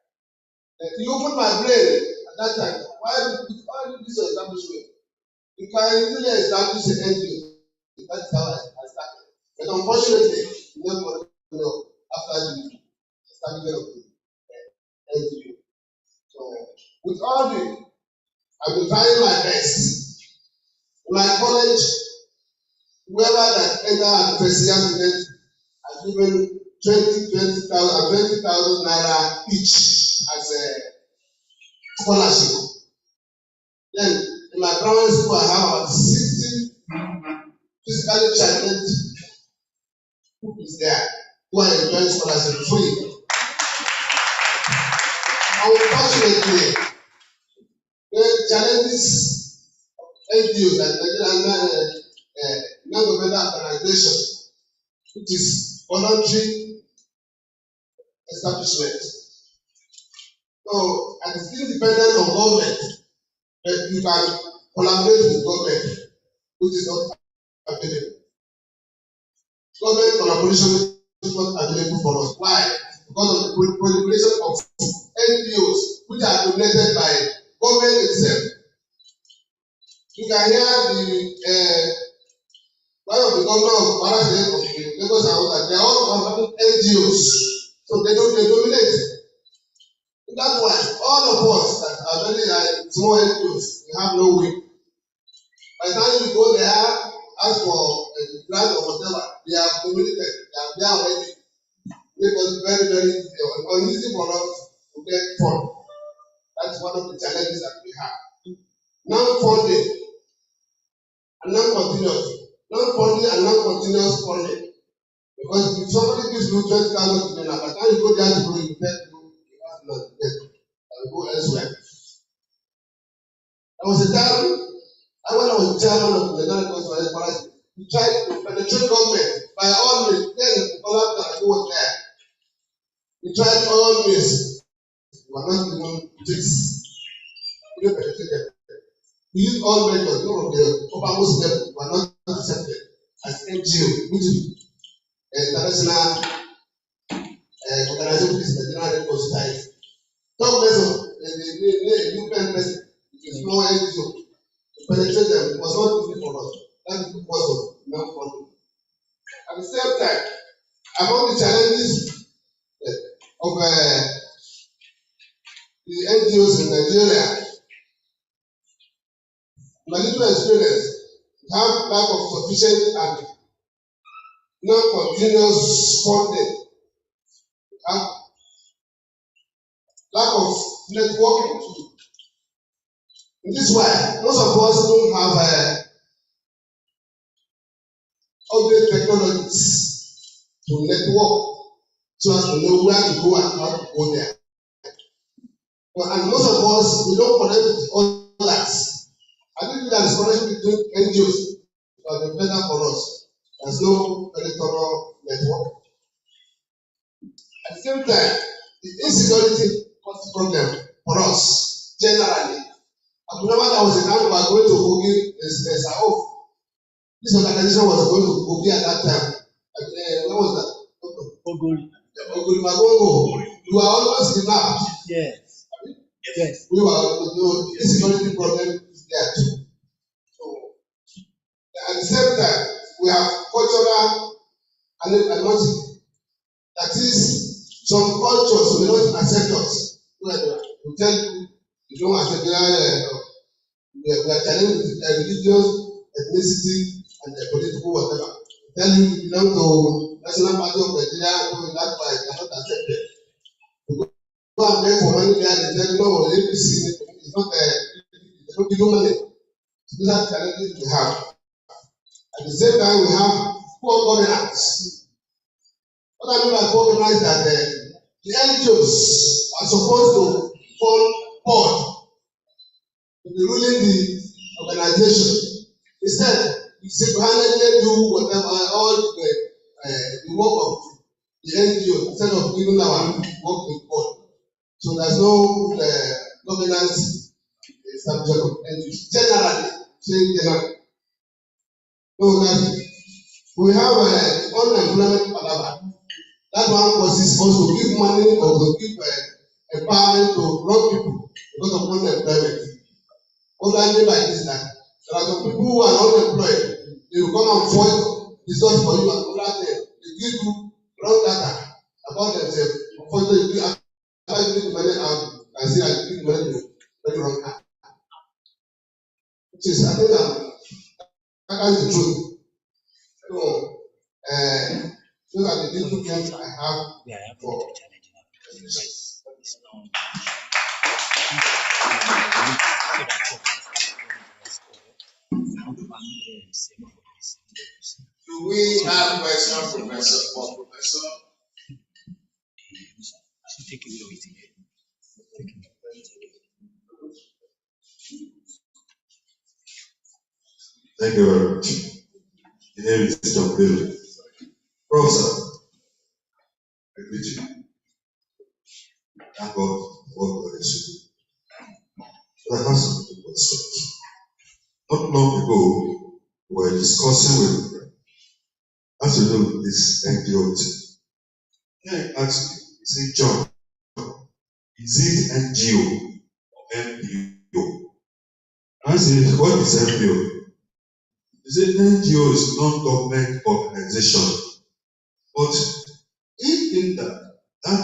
And he opened my brain at that time. Why did this establishment? You can easily establish an NGO. That's how I started. But unfortunately, we never know after the establishment of the NGO. So, with all the, I've been trying my best. In my college, whoever that entered the first year student has given 20,000 naira each as a scholarship. Then, in my primary school, I have about 60 physically challenged pupils there who are enjoying scholarship free. Unfortunately, the challenges NGOs and non-governmental organization, which is voluntary establishment. So, and it's independent of government, but you can collaborate with government, which is not available. Government collaboration is not available for us. Why? Because of the proliferation of NGOs, which are dominated by government itself. You can hear one of the governor of Parasite of Lagos and others, they are all having NGOs, so they dominate. That's why all of us that are very small NGOs, we have no way. By the time you go there, ask for a grant or whatever, they have dominated, they are there already. It was very, very uneasy for us to get funding. That's one of the challenges that we have. Non-funding and non-continuous. Non-funding and non-continuous funding. Because if somebody gives you 20,000 today, by the time you go there to go, you get you have not get and go elsewhere. There was a time, when I was chairman of the National Council, we tried to penetrate government by all means. Then Olaf was there. We tried all means. We were not even tricks. We didn't penetrate them. We used all measures. No, the uppermost level were not accepted as NGO, which is international organization, which is the General Red Cross Society. Talk less of the European president, which is no NGO. To penetrate them was not easy for us. That is because of non-funding. At the same time, among the challenges of the NGOs in Nigeria, my little experience, have lack of sufficient and non-continuous funding, have lack of networking. In this way, most of us don't have upgrade technologies to network so as to know where to go and how to go there. And most of us, we don't connect with others. I think that is connection between NGOs that are better for us. There's no electoral network. At the same time, the insecurity causes problem for us generally. I remember there was a time we were going to Kogi, there's a hope. This organization was going to Kogi at that time. When was that? Oguri. Oguri Magongo. We were almost kidnapped. Yes. Yes. We were, the insecurity problem is there too. So, at the same time, we have cultural animosity. That is, some cultures may not accept us. We tell you don't accept we are challenged with religious, ethnicity, and political whatever. We tell you belong to National Party of Nigeria, so that's why I cannot accept it. Go and beg for money there, they tell you, no, APC is not they don't give you money. So these are challenges we have. At the same time, we have poor governance. What I mean by poor governance is that the NGOs are supposed to form board to be ruling the organization. Instead, you single-handedly do whatever, all the work of the NGO instead of giving our work in board. So there's no governance establishment of NGOs. Generally, saying generally. So that we have unemployment palaver. That one causes us to give money or to give empowerment to wrong people because of unemployment. What I mean by this is that there are some people who are unemployed. They will come and voice results for you and other things. They give you wrong data about themselves. Unfortunately, after you give the money out, I say I give the money to very wrong hand. Which is, I think that is the truth. So, those are the little things I have for Do we have questions, Professor? Professor? Thank you very much. The name is Dr. Professor, I greet you. perspective. Not long ago, we were discussing with, as you know, this NGO thing. Then he asked me, he said, John, is it NGO or NPO? I said, what is NPO? He said, NGO is non-government organization. But he think that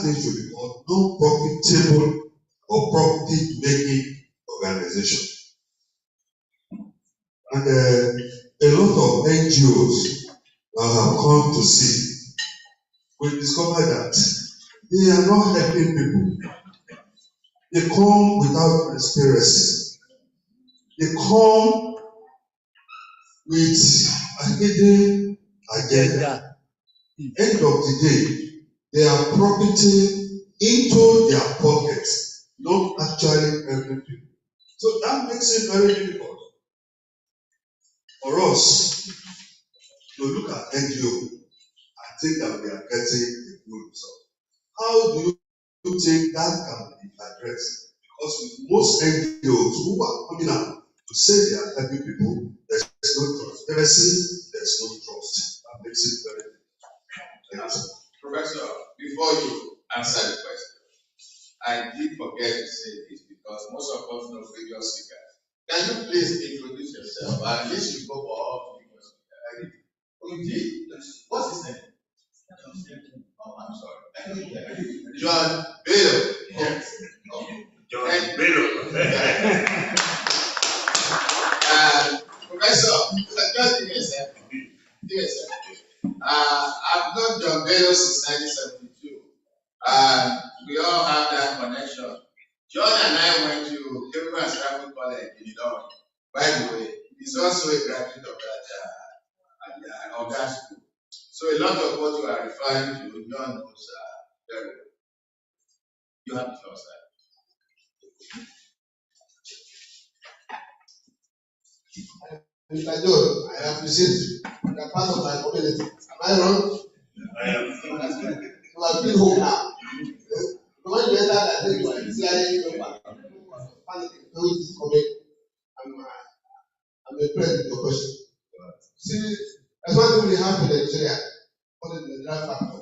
thing should be called non-profitable or profit-making organization. And a lot of NGOs have come to see, we discovered that they are not helping people. They come without transparency. They come with a hidden agenda. End of the day, they are profiting into their pockets, not actually helping people. So that makes it very difficult for us to look at NGO and think that we are getting a good result. How do you think that can be addressed? Because with most NGOs who are coming out to say they are helping people, there's no transparency, there's no trust. That makes it very difficult. Professor, before you answer the question, I did forget to say this because most of us know previous speakers. Can you please introduce yourself? At least you go for all previous speakers. Oh, you did? What's his name? Oh, I'm sorry. John Bello. Yes. Okay. John Bello. Professor, just give me a second. Give me a second. I've known John Bello since 1972. We all have that connection. John and I went to Cambridge and Stratford College in London. By the way, he's also a graduate of that school. So a lot of what you are referring to, John knows very well. You have to floor, sir. Mr. John, I appreciate you. You are part of my community. Am I wrong? I am. You are been home now. When you enter, I think you are CIA member. Who is coming? I'm impressed with your question. See, there's one thing we have in Nigeria called the Nigerian factor.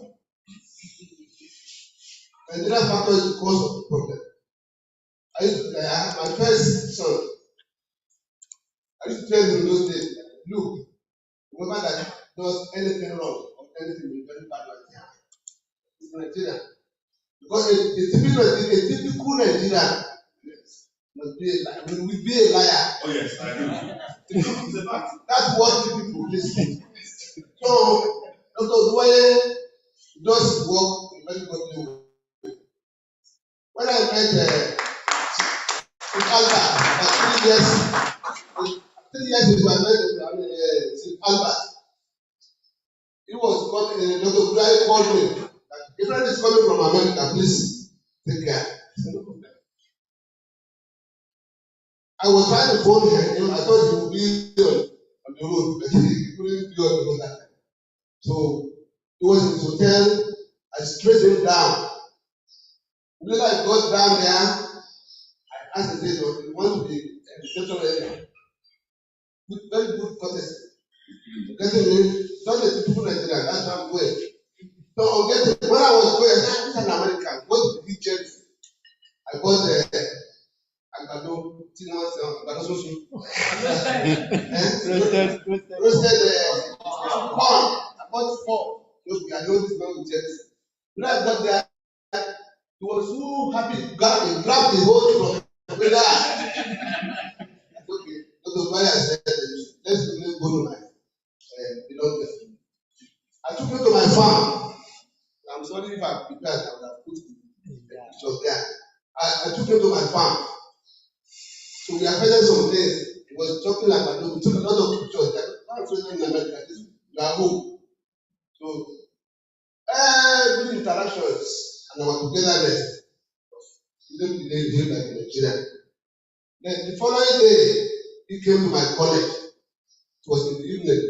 The Nigerian factor is the cause of the problem. I have my first son. I used to tell him in those days, look, whoever that does anything wrong or anything is very bad like that. It's Nigeria. Because a typical Nigerian must be a liar. Will be a liar. Oh yes, I do. That's what the people listen. So, Dr. ODUWAIYE does work in very godly way. When I met with Albert about 3 years, 3 years ago, I met with Albert. He was coming, Dr. ODUWAIYE called me. If friend is coming from America, please take care. I was trying to phone him. I thought he would be on the road, but he couldn't be on the road that time. So he was in his hotel. I straight him down. When I got down there, I asked the lady, "You want to be in the reception area?" With very good courtesy. Getting me, not a typical Nigerian. That's how I'm going. So when I was going, I said, "This is an American. What did he change?" I bought roasted corn. I bought 4. Look, I know this man will tell us. When I got there, he was so happy. He grabbed the whole thing from the okay. So the buyer said, let's go to my belongings. I took him to my farm. I'm sorry if I prepared, I would have put the picture there. I took him to my farm. So we are present some days. He was talking like I know. We took a lot of pictures. I'm in America. We are home. So every interactions and our togetherness. He didn't behave like a Nigerian. Then the following day, he came to my college. It was in the evening.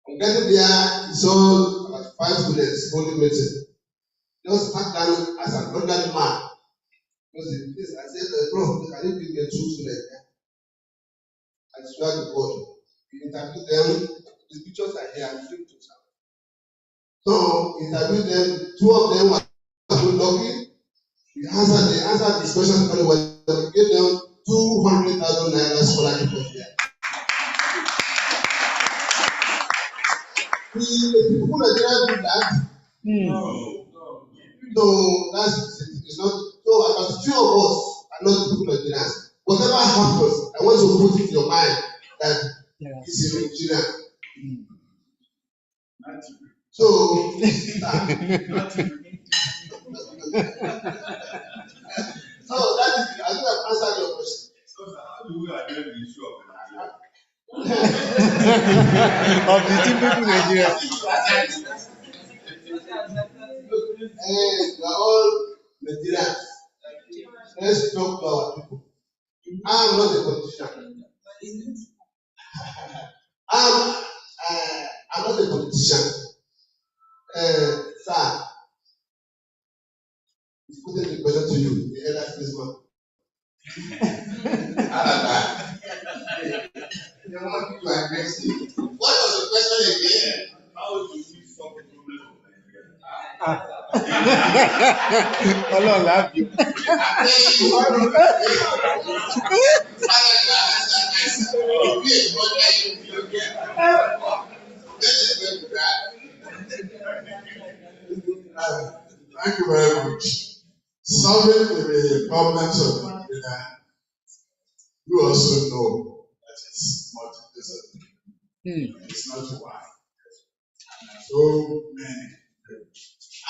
I'm getting there, he saw about 5 students holding meeting. Just sat down as an ordinary man. I said, bro, can you bring me 2 students? I swear to God, we interviewed them. The pictures are here. I'm showing to you. So we interviewed them. 2 of them were good lucky. They answered this question very well. We gave them 200,000 naira scholarship for the year. The people in Nigeria do that. So it's not. So about 2 of us are not the people of Nigerians. Whatever happens, I want to put it in your mind that it's in Nigeria. So so that is, I think I've answered your question. So how do we address the issue of Nigeria? Of the two people Nigeria. We are all Nigerians. Let's talk to our people. I'm not a politician. I'm not a politician. Sir, he's putting the question to you, the elder statesman. What was the question again? How do we solve the problem of Nigeria? Ọlọ́run láàbì. Thank you very much. Solving the problems of Nigeria, you also know that it's multifaceted. It's not one. So many.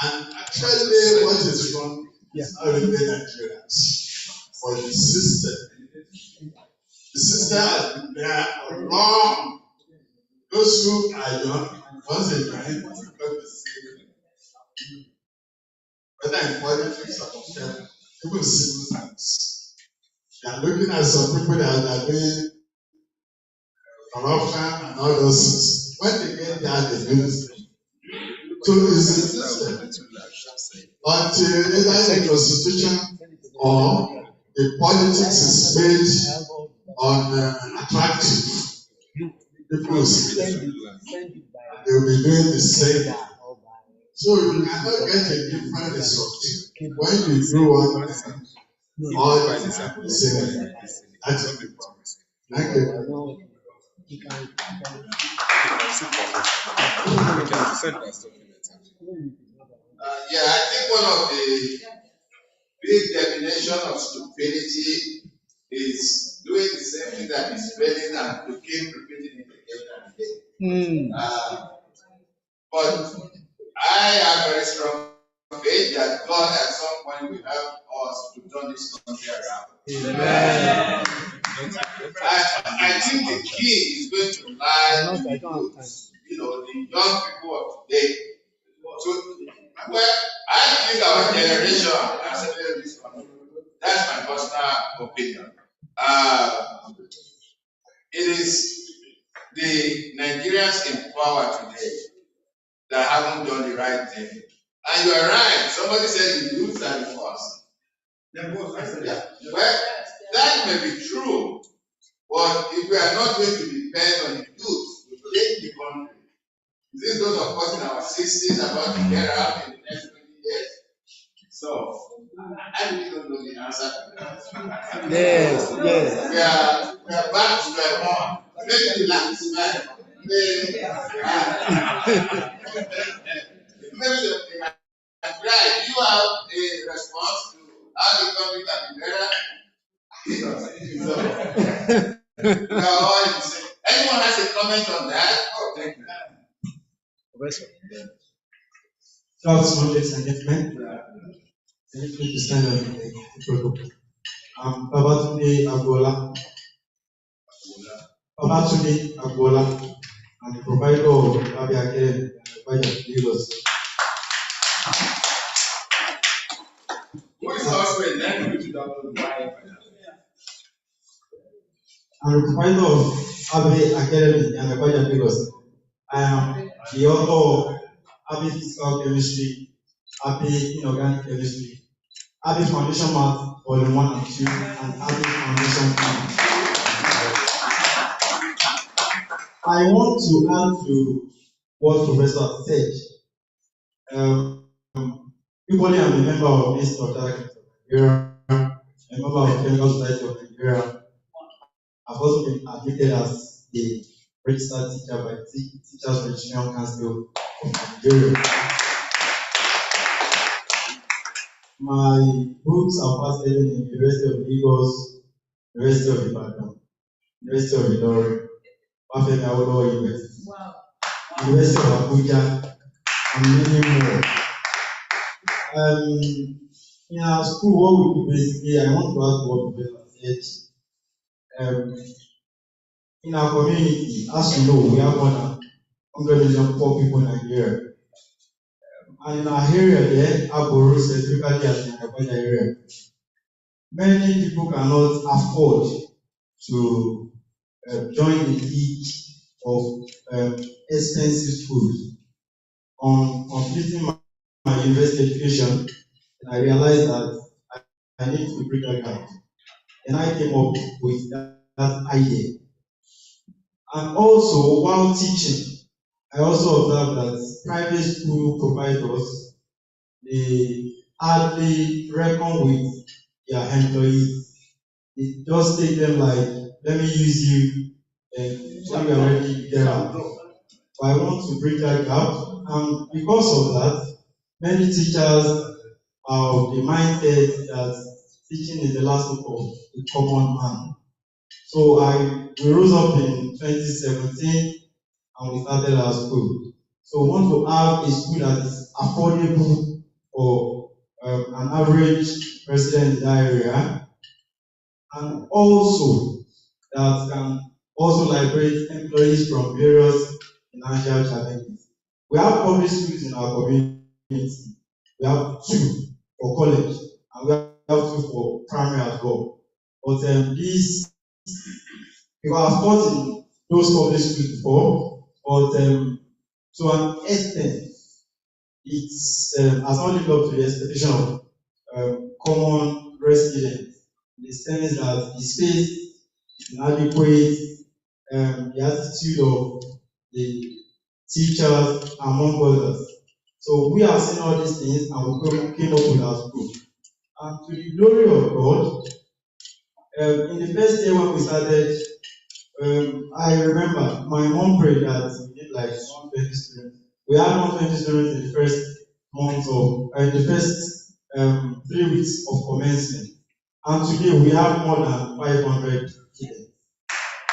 And actually, what is wrong is not really Nigerians, but the system. The system has been there for long. Those who are young, once they join, they become the same. Whether in politics or even civil service. They are looking at some people that are doing corruption and all those things. When they get there, they do this. So it's a system. Until either the constitution or the politics is made on attractive, people will see they will be doing the same. So you cannot get a different result when you do one thing or the same. That's the problem. Thank you. Yeah, I think one of the big definition of stupidity is doing the same thing that is failing and to keep repeating it again and again. But I have very strong faith that God at some point will help us to turn this country around. Amen. I think the key is going to lie in the youth, the young people of today. So, well, I think our generation has failed this country. That's my personal opinion. It is the Nigerians in power today that haven't done the right thing. And you are right. Somebody said the youths are the first. Yeah. Well, that may be true. But if we are not going to depend on the youth to change the country, is this those of us in our 60s about to get out in the next 20 years? So, I really don't know the answer to that. Yes. We are back to square one. Maybe the last man. Maybe right. You have a response to how the country can be better. So, we are all in the same. Anyone has a comment on that? Oh, thank you. Ladies and gentlemen, let me to stand up in the protocol. Babatunde Agbola. Babatunde Agbola, and the provider of Abiakel by Lagos. Who is the husband? Then we do that. I'm the provider of Abbey Academy and Abaja Lagos. I am the author of Abbey Physical Chemistry, Abbey Inorganic Chemistry, Abbey Foundation Math, Volume 1 and 2, and Abbey Foundation Math. I want to add to what Professor said. Equally, I'm a member of this Nigeria, a member of Chemical Society of Nigeria. I've also been admitted as a registered teacher by Teachers Registration Council of Nigeria. My books are participated in the University of Lagos, University of Ibadan, University of Ilorin, Bafemi Awolowo University, University of Abuja, and many more. In our school, what we do basically, I want to ask what Professor said. In our community, as you know, we have more than 100 million poor people in Nigeria. And in our area there, Aboru, specifically as in the area, many people cannot afford to join the league of expensive schools. On completing my university education, I realized that I need to bridge that gap. And I came up with that idea. And also, while teaching, I also observed that private school providers, they hardly reckon with their employees. They just take them like, let me use you, and when we are already there. So I want to bridge that gap, and because of that, many teachers have the mindset that teaching is the last hope of the common man. So we rose up in 2017 and we started our school. So we want to have a school that is affordable for an average resident in that area, and also that can also liberate employees from various financial challenges. We have public schools in our community. We have 2 for college, and we have 2 for primary as well. But this, because I've taught in those public schools before, but to an extent, it's has not lived up to the expectation of common residents. In the sense that the space is inadequate, the attitude of the teachers, among others. So we have seen all these things and we came up with our school. And to the glory of God, in the first year when we started, I remember my mom prayed that we need like 120 students. We had 120 students in the first month of, the first 3 weeks of commencement. And today we have more than 500 students.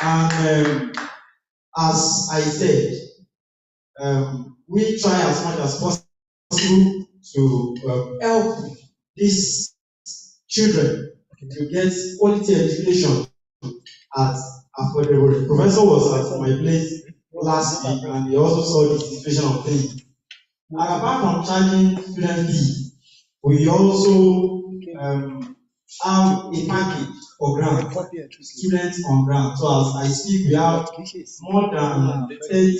And as I said, we try as much as possible to help these children to get quality education at affordable rate. Professor was at my place last week and he also saw the situation of things. And apart from charging student fees, we also have a package for grant, students on grant. So as I speak, we have more than 30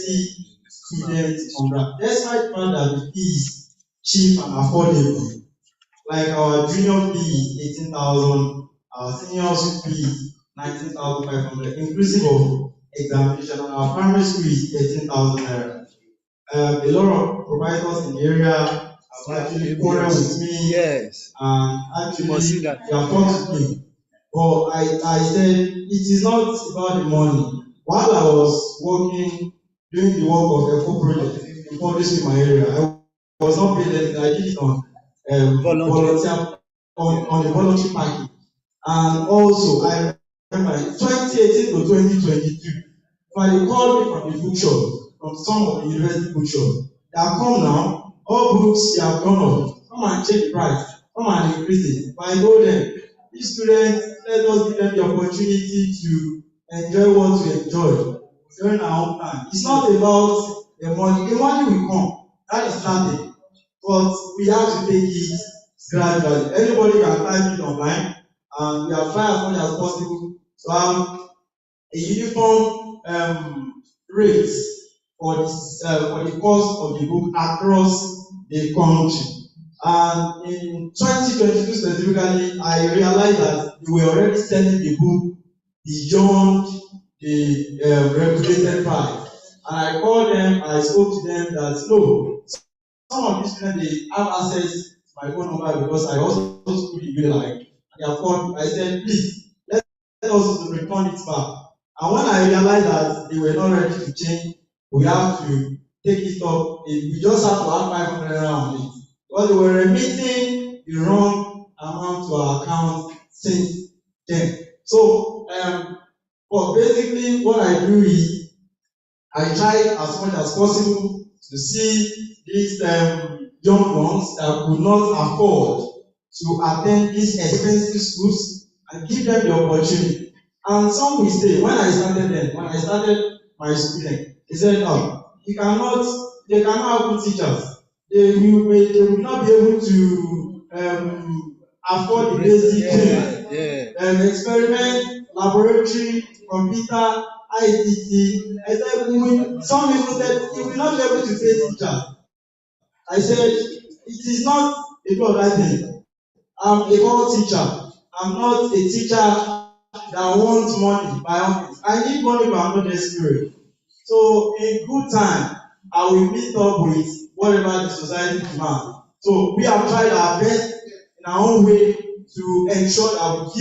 students on grant. Despite the fact that the fee is cheap and affordable, like our junior fee is 18,000, our senior fee is 19,500, inclusive of examination, and our primary school is 13,000 naira. A lot of providers in the area have actually quarreled with me, and actually they have fought with me. But I said it is not about the money. While I was working, doing the work of a project in public in my area, I was not paid anything. I did it on volunteer on the voluntary package. And also I remember 2018 to 2022, they called me from the bookshop, from some of the university bookshops. They have come now, all books they have gone up. Come and check the price, come and increase it. But I told them, these students, let us give them the opportunity to enjoy what we enjoy during our own time. It's not about the money. The money will come. That is nothing. But we have to take it gradually. Anybody can type it online, and we are trying as much as possible to have a uniform rate for the cost of the book across the country. And in 2022 specifically, I realized that we were already selling the book beyond the regulated price. And I called them, I spoke to them that no, some of these students they have access to my phone number because I also school in like and they have called me. I said, please, let us return it back. And when I realized that they were not ready to change, we have to take it up. We just have to have 500 naira on it. Because they were remitting the wrong amount to our account since then. So, but basically what I do is I try as much as possible to see these young ones that could not afford to attend these expensive schools and give them the opportunity. And some will say, when I started my student, they said, no, they cannot have good teachers. They will not be able to afford the basic thing. Experiment, laboratory, computer, ICT. I said, some people said, you will not be able to pay teachers. I said, it is not a good thing. I'm a good teacher. I'm not a teacher that wants money by all means. I need money, but I'm not desperate. So in good time, I will meet up with whatever the society demands. So we have tried our best in our own way to ensure that we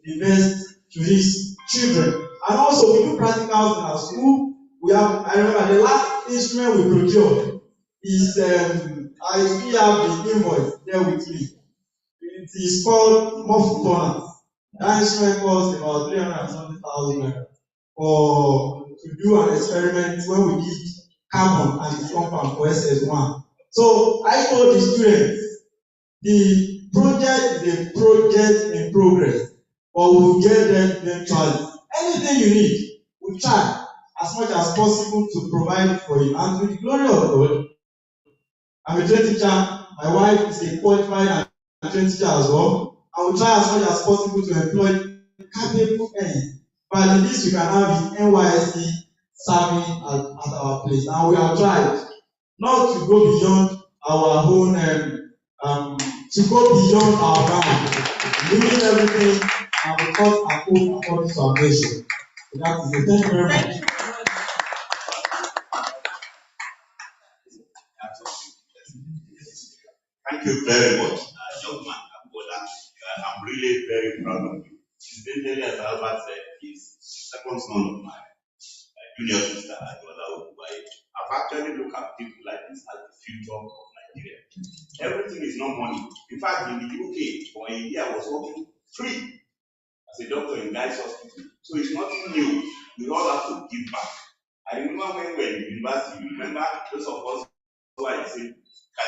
give the best to these children. And also we do practicals in our school. I remember the last instrument we procured is I still have the invoice there with me. It is called muffle toner. That instrument costs about 370,000 for to do an experiment when we did carbon and its compound for SS1. So I told the students, the project is a project in progress, but we will get there eventually. Anything you need, we try as much as possible to provide it for you. And to the glory of God, I'm a trained teacher. My wife is a qualified and trained teacher as well. I will try as much as possible to employ capable ends. But at least we can have the NYSC serving at our place. And we have tried not to go beyond our own, to go beyond our bounds, doing everything and because our own according to our nation. So that is it. Thank you very much. Thank you very much, young man. I'm really very proud of you. Incidentally, as Albert said, he's second son of my junior sister, ODUWAIYE. I've actually looked at people like this as the future of Nigeria. Everything is not money. In fact, in the UK, for a year, I was working free as a doctor in Guy's Hospital. So it's nothing new. We all have to give back. I remember when we were in university, you remember those of us who are saying,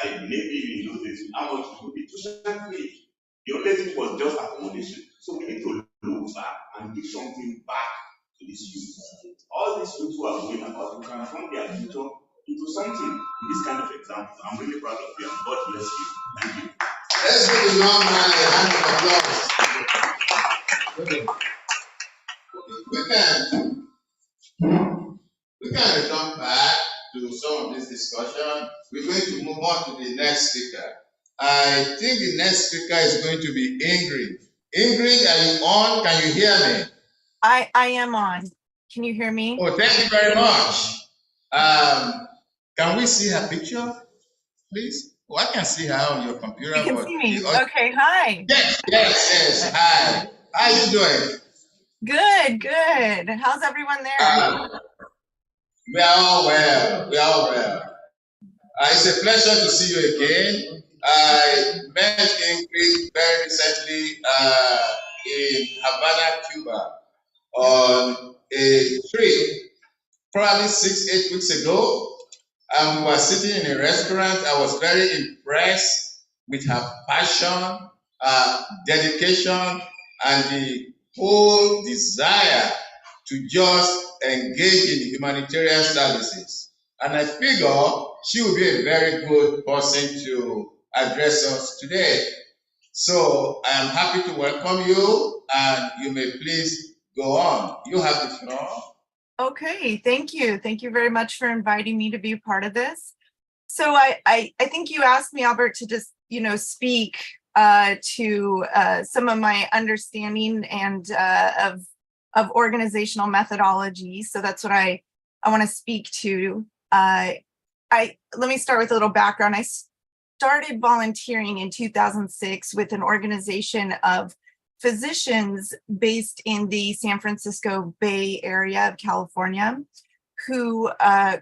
maybe in those days, how much would be tuition free? The only thing was just accommodation. So we need to look back and give something back to these youth. All these youth who are going about, we can turn their future into something. In this kind of example, I'm really proud of you and God bless you. Thank you. Let's give the young man a hand of applause. We can return back to some of this discussion. We're going to move on to the next speaker. I think the next speaker is going to be Ingrid. Ingrid, are you on? Can you hear me? I am on. Can you hear me? Oh, thank you very much. Can we see her picture, please? Oh, I can see her on your computer. You can see me. Okay, hi. Yes. Hi. How are you doing? Good. How's everyone there? We are all well. It's a pleasure to see you again. I met Ingrid very recently in Havana, Cuba, on a trip, probably 6-8 weeks ago. We were sitting in a restaurant. I was very impressed with her passion, dedication, and the whole desire to just engage in humanitarian services. And I figure she will be a very good person to address us today. So I am happy to welcome you, and you may please go on. You have the floor. Okay, thank you. Thank you very much for inviting me to be a part of this. So I think you asked me, Albert, to just, speak to some of my understanding and of organizational methodology. So that's what I I want to speak to. Let me start with a little background. I started volunteering in 2006 with an organization of physicians based in the San Francisco Bay Area of California, who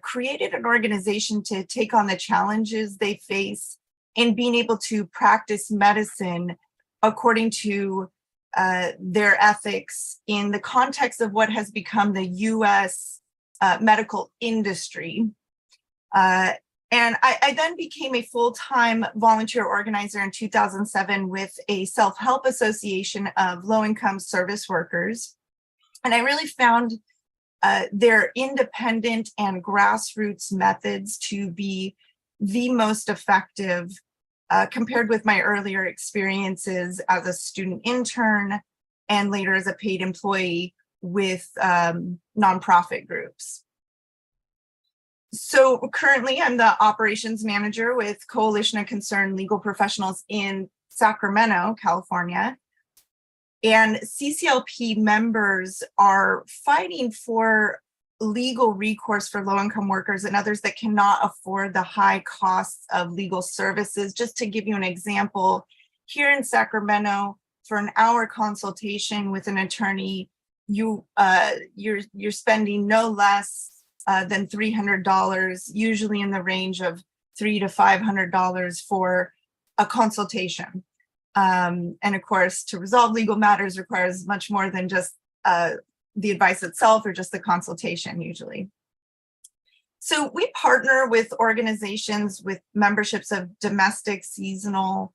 created an organization to take on the challenges they face in being able to practice medicine according to their ethics in the context of what has become the US medical industry. And I then became a full-time volunteer organizer in 2007 with a self-help association of low-income service workers. And I really found their independent and grassroots methods to be the most effective compared with my earlier experiences as a student intern and later as a paid employee with nonprofit groups. So currently I'm the operations manager with Coalition of Concerned Legal Professionals in Sacramento, California. And CCLP members are fighting for legal recourse for low-income workers and others that cannot afford the high costs of legal services. Just to give you an example, here in Sacramento, for an hour consultation with an attorney, you're spending no less than $300, usually in the range of $300 to $500 for a consultation. And of course, to resolve legal matters requires much more than just the advice itself or just the consultation usually. So we partner with organizations with memberships of domestic, seasonal,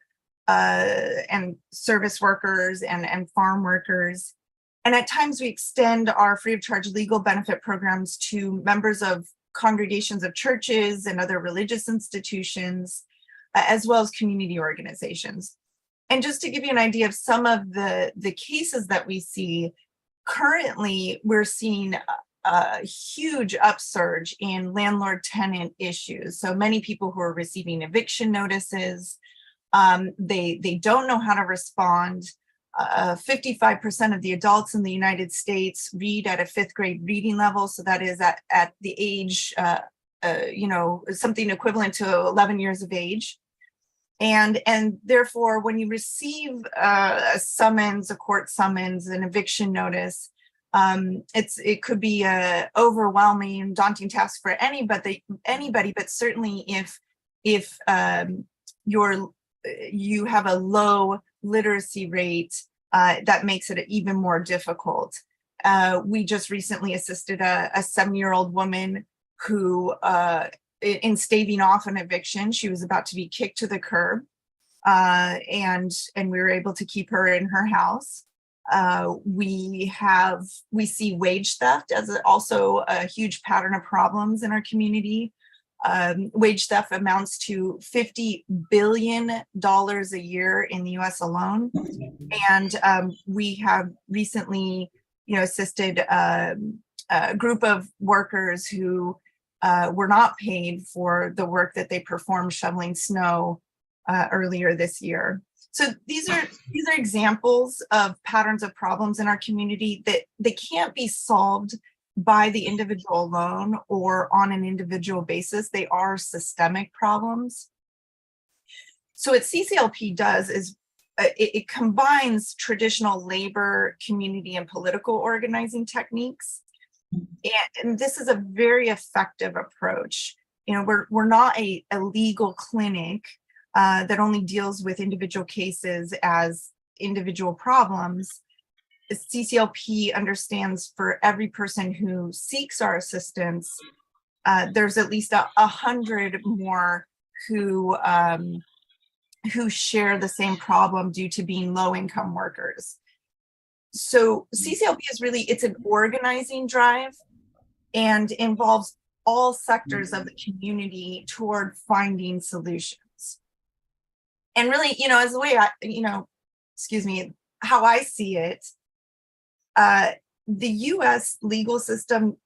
and service workers and farm workers. And at times we extend our free of charge legal benefit programs to members of congregations of churches and other religious institutions, as well as community organizations. And just to give you an idea of some of the cases that we see, currently we're seeing a huge upsurge in landlord-tenant issues. So many people who are receiving eviction notices, they don't know how to respond. 55% of the adults in the United States read at a 5th grade reading level. So that is at the age, something equivalent to 11 years of age. And therefore, when you receive a summons, a court summons, an eviction notice, it could be a overwhelming and daunting task for anybody, but certainly if you have a low literacy rate, that makes it even more difficult. We just recently assisted a 7-year-old woman who, in staving off an eviction, she was about to be kicked to the curb, and we were able to keep her in her house. We see wage theft as also a huge pattern of problems in our community. Wage theft amounts to $50 billion a year in the US alone. And we have recently, assisted a group of workers who were not paid for the work that they performed shoveling snow earlier this year. So these are examples of patterns of problems in our community that they can't be solved by the individual alone or on an individual basis. They are systemic problems. So what CCLP does is it combines traditional labor, community, and political organizing techniques. And this is a very effective approach. We're not a legal clinic that only deals with individual cases as individual problems. CCLP understands for every person who seeks our assistance, there's at least 100 more who share the same problem due to being low-income workers. So CCLP is it's an organizing drive and involves all sectors of the community toward finding solutions. And really, as the way how I see it, the US legal system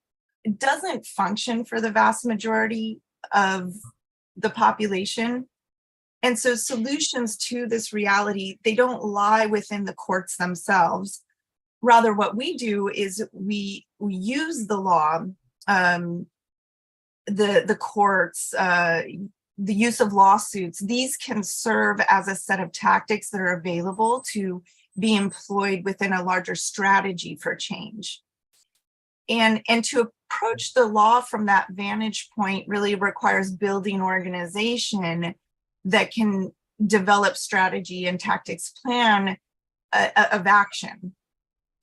doesn't function for the vast majority of the population. And so solutions to this reality, they don't lie within the courts themselves. Rather, what we do is we use the law the courts, the use of lawsuits, these can serve as a set of tactics that are available to be employed within a larger strategy for change. And to approach the law from that vantage point really requires building organization that can develop strategy and tactics plan of action.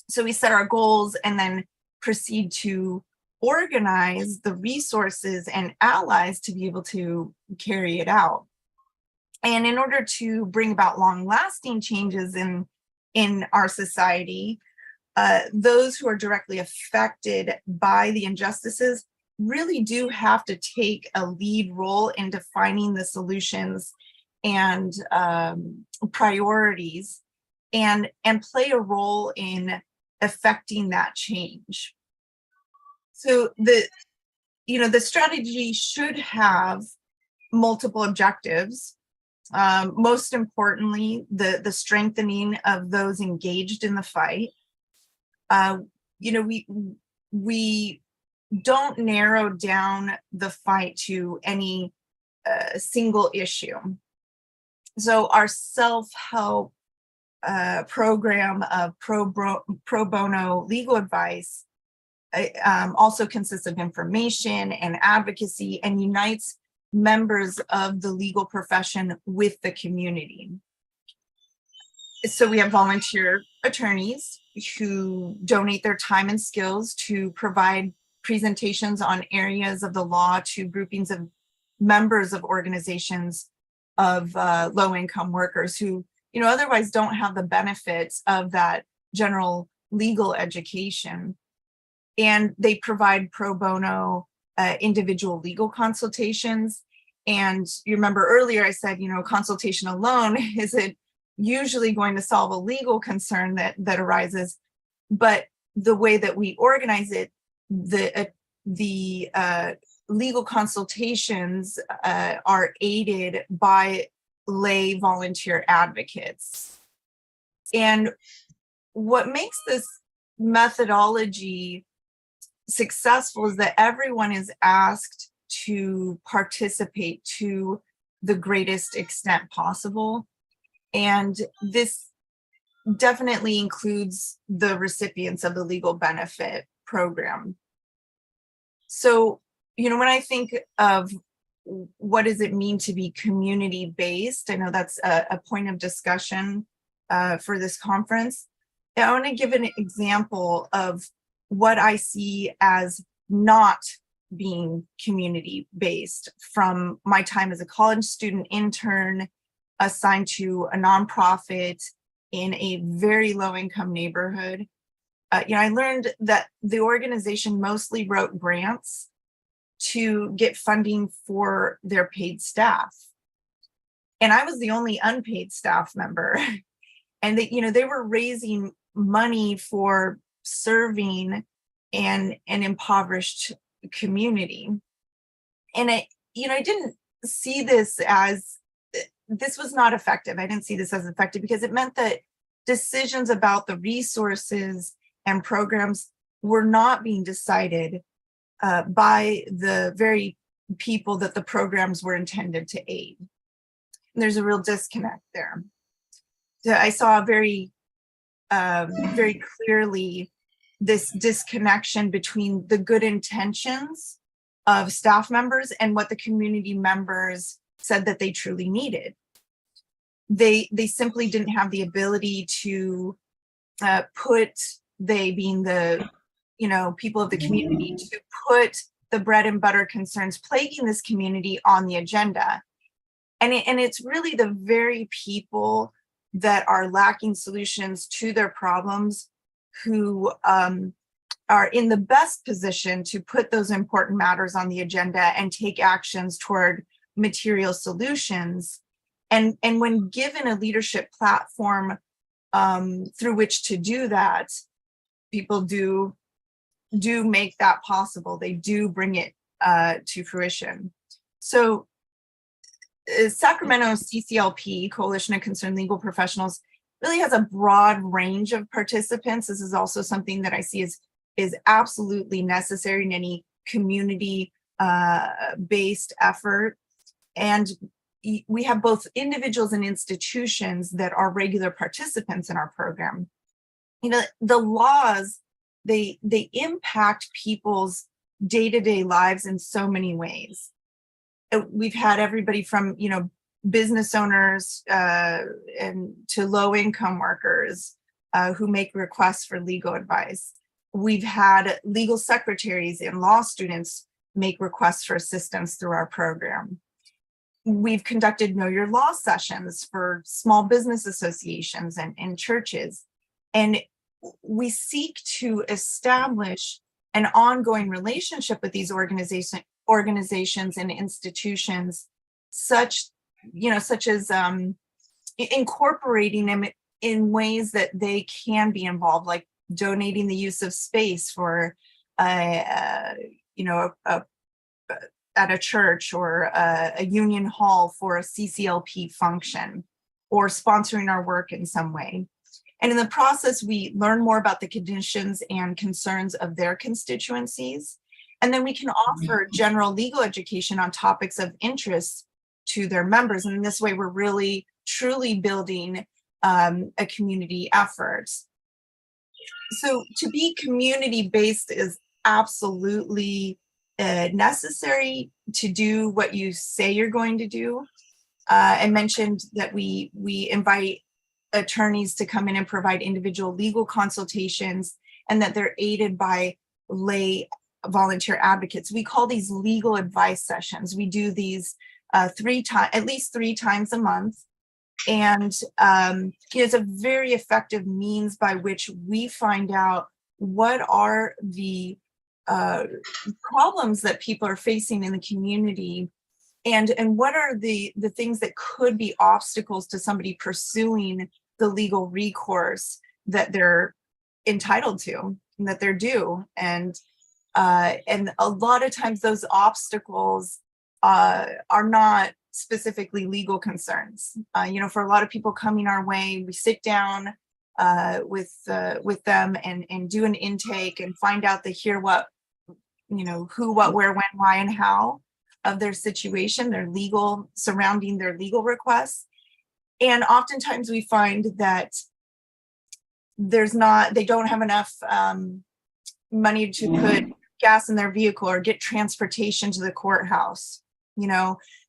So we set our goals and then proceed to organize the resources and allies to be able to carry it out. And in order to bring about long-lasting changes in our society, those who are directly affected by the injustices really do have to take a lead role in defining the solutions and priorities and play a role in affecting that change. So the strategy should have multiple objectives. Most importantly, the strengthening of those engaged in the fight. We don't narrow down the fight to any single issue. So our self-help program of pro bono legal advice also consists of information and advocacy and unites members of the legal profession with the community. So we have volunteer attorneys who donate their time and skills to provide presentations on areas of the law to groupings of members of organizations of low-income workers who otherwise don't have the benefits of that general legal education. And they provide pro bono individual legal consultations. And you remember earlier I said, consultation alone isn't usually going to solve a legal concern that arises, but the way that we organize it, the legal consultations are aided by lay volunteer advocates. And what makes this methodology successful is that everyone is asked to participate to the greatest extent possible. And this definitely includes the recipients of the legal benefit program. So, when I think of what does it mean to be community-based, I know that's a point of discussion for this conference. I want to give an example of what I see as not being community-based from my time as a college student intern assigned to a nonprofit in a very low-income neighborhood. I learned that the organization mostly wrote grants to get funding for their paid staff. And I was the only unpaid staff member. And they were raising money for serving an impoverished community. And I didn't see this was not effective. I didn't see this as effective because it meant that decisions about the resources and programs were not being decided by the very people that the programs were intended to aid. And there's a real disconnect there. So I saw very clearly this disconnection between the good intentions of staff members and what the community members said that they truly needed. They simply didn't have the ability to they being the people of the community, to put the bread and butter concerns plaguing this community on the agenda. And it's really the very people that are lacking solutions to their problems who are in the best position to put those important matters on the agenda and take actions toward material solutions. And when given a leadership platform through which to do that, people do make that possible. They do bring it to fruition. So Sacramento CCLP, Coalition of Concerned Legal Professionals, really has a broad range of participants. This is also something that I see is absolutely necessary in any community based effort. And we have both individuals and institutions that are regular participants in our program. You know, the laws, they impact people's day-to-day lives in so many ways. We've had everybody from, you know, business owners and to low-income workers who make requests for legal advice. We've had legal secretaries and law students make requests for assistance through our program. We've conducted Know Your Law sessions for small business associations and churches. And we seek to establish an ongoing relationship with these organizations and institutions, such as incorporating them in ways that they can be involved, like donating the use of space for at a church or a union hall for a CCLP function, or sponsoring our work in some way. And in the process, we learn more about the conditions and concerns of their constituencies. And then we can offer general legal education on topics of interest to their members. And in this way, we're really, truly building a community effort. So to be community-based is absolutely necessary to do what you say you're going to do. I mentioned that we invite attorneys to come in and provide individual legal consultations, and that they're aided by lay volunteer advocates. We call these legal advice sessions. We do these at least three times a month. And it's a very effective means by which we find out what are the problems that people are facing in the community, and what are the things that could be obstacles to somebody pursuing the legal recourse that they're entitled to and that they're due. And a lot of times those obstacles are not specifically legal concerns. For a lot of people coming our way, we sit down with them and do an intake and find out they hear what, who, what, where, when, why, and how of their situation, surrounding their legal requests. And oftentimes we find that they don't have enough money to put gas in their vehicle or get transportation to the courthouse.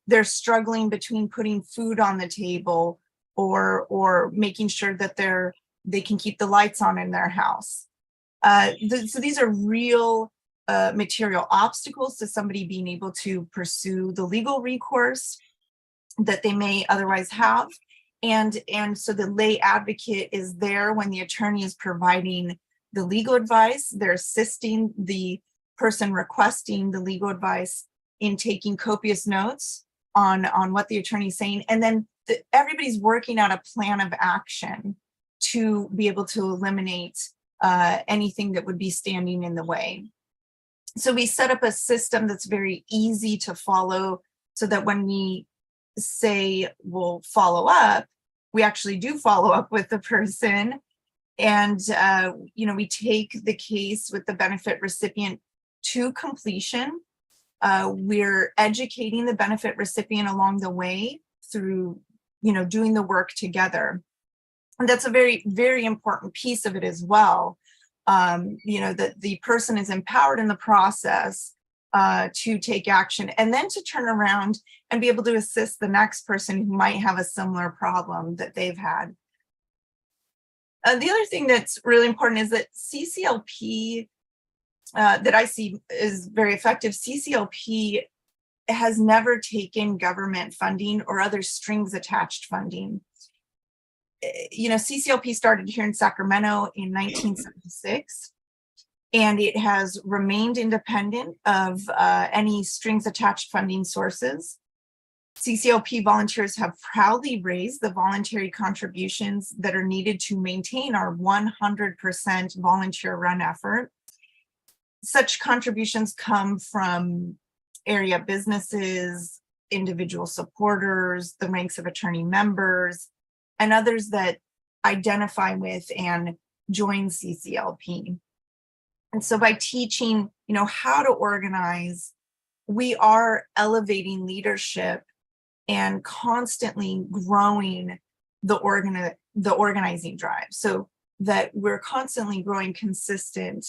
They're struggling between putting food on the table or making sure that they can keep the lights on in their house. So these are real material obstacles to somebody being able to pursue the legal recourse that they may otherwise have. And so the lay advocate is there when the attorney is providing the legal advice. They're assisting the person requesting the legal advice in taking copious notes on what the attorney is saying. And then everybody's working out a plan of action to be able to eliminate anything that would be standing in the way. So we set up a system that's very easy to follow, so that when we say we'll follow up, we actually do follow up with the person. And, we take the case with the benefit recipient to completion. We're educating the benefit recipient along the way through, doing the work together. And that's a very, very important piece of it as well. That the person is empowered in the process to take action, and then to turn around and be able to assist the next person who might have a similar problem that they've had. The other thing that's really important is that CCLP, that I see is very effective, CCLP has never taken government funding or other strings attached funding. CCLP started here in Sacramento in 1976, and it has remained independent of any strings attached funding sources. CCLP volunteers have proudly raised the voluntary contributions that are needed to maintain our 100% volunteer run effort. Such contributions come from area businesses, individual supporters, the ranks of attorney members, and others that identify with and join CCLP. And so by teaching, how to organize, we are elevating leadership and constantly growing the organizing drive, so that we're constantly growing consistent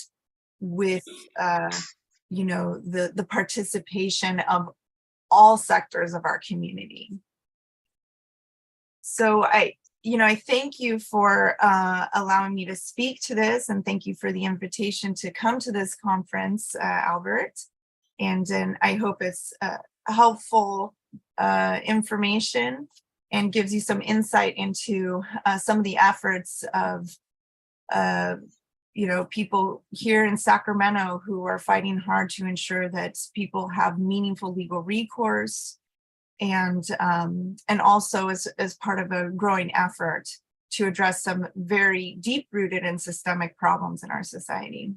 with the participation of all sectors of our community. So I thank you for allowing me to speak to this, and thank you for the invitation to come to this conference, Albert. And I hope it's helpful information and gives you some insight into some of the efforts of people here in Sacramento who are fighting hard to ensure that people have meaningful legal recourse, and also as part of a growing effort to address some very deep-rooted and systemic problems in our society.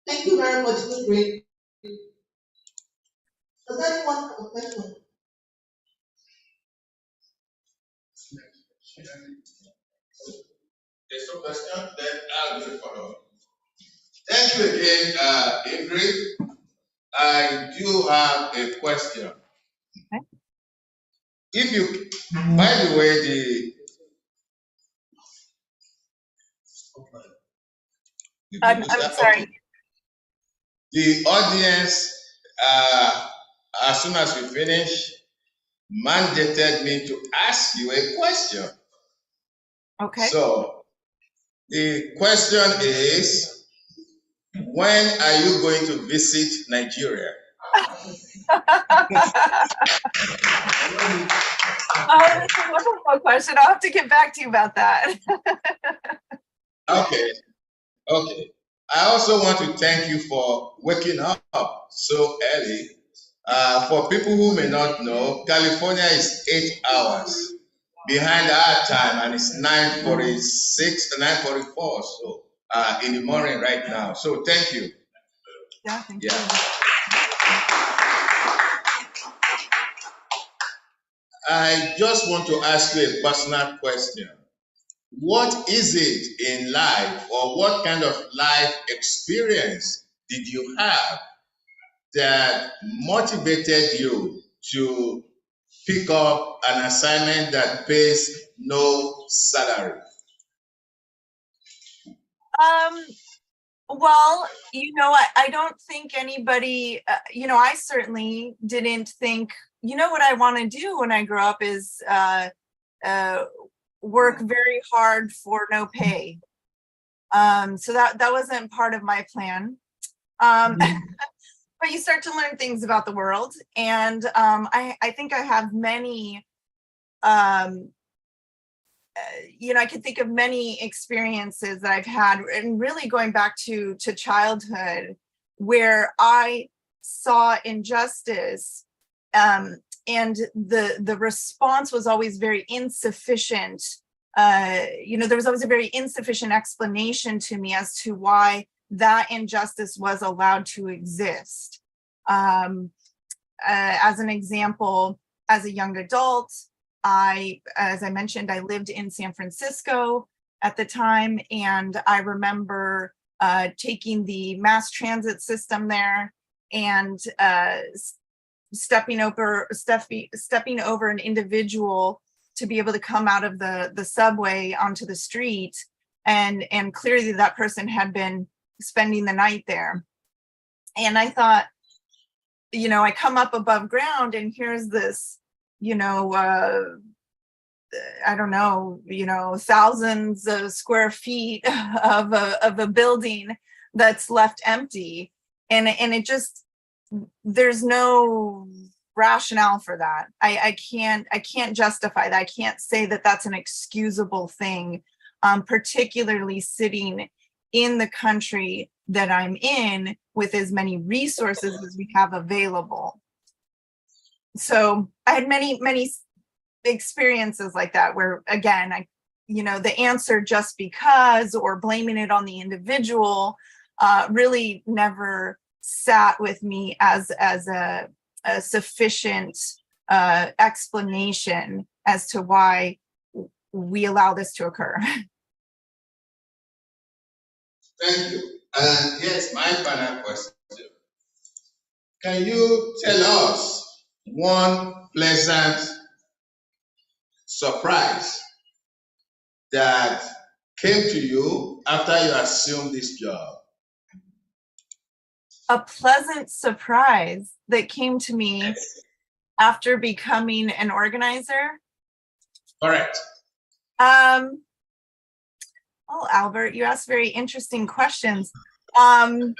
Thank you very much, Ingrid. Does anyone have a question? There's no question, then I'll do the follow-up. Thank you again, Ingrid. I do have a question. Okay. If you, by the way, I'm sorry. Okay. The audience, as soon as we finish, mandated me to ask you a question. Okay. So the question is, when are you going to visit Nigeria? That's a wonderful question. I'll have to get back to you about that. Okay. I also want to thank you for waking up so early. For people who may not know, California is 8 hours behind our time, and it's 9:46, 9:44, so in the morning right now. So thank you. Yeah, thank you. I just want to ask you a personal question. What is it in life, or what kind of life experience did you have that motivated you to pick up an assignment that pays no salary? Well, I don't think anybody, I certainly didn't think, what I want to do when I grow up is work very hard for no pay. So that wasn't part of my plan. But you start to learn things about the world. And I think I have many, I can think of many experiences that I've had, and really going back to childhood, where I saw injustice, and the response was always very insufficient. There was always a very insufficient explanation to me as to why that injustice was allowed to exist. As an example, as a young adult, as I mentioned, I lived in San Francisco at the time, and I remember taking the mass transit system there and stepping over an individual to be able to come out of the subway onto the street, and clearly that person had been spending the night there. And I thought, I come up above ground, and here's this, I don't know, thousands of square feet of a building that's left empty. And it just, there's no rationale for that. I can't justify that. I can't say that that's an excusable thing, particularly sitting in the country that I'm in with as many resources as we have available. So I had many experiences like that, where again, the answer just because, or blaming it on the individual, really never sat with me as a sufficient explanation as to why we allow this to occur. Thank you. And here's my final question. Can you tell us one pleasant surprise that came to you after you assumed this job? A pleasant surprise that came to me after becoming an organizer? Correct. Oh, Albert, you asked very interesting questions. A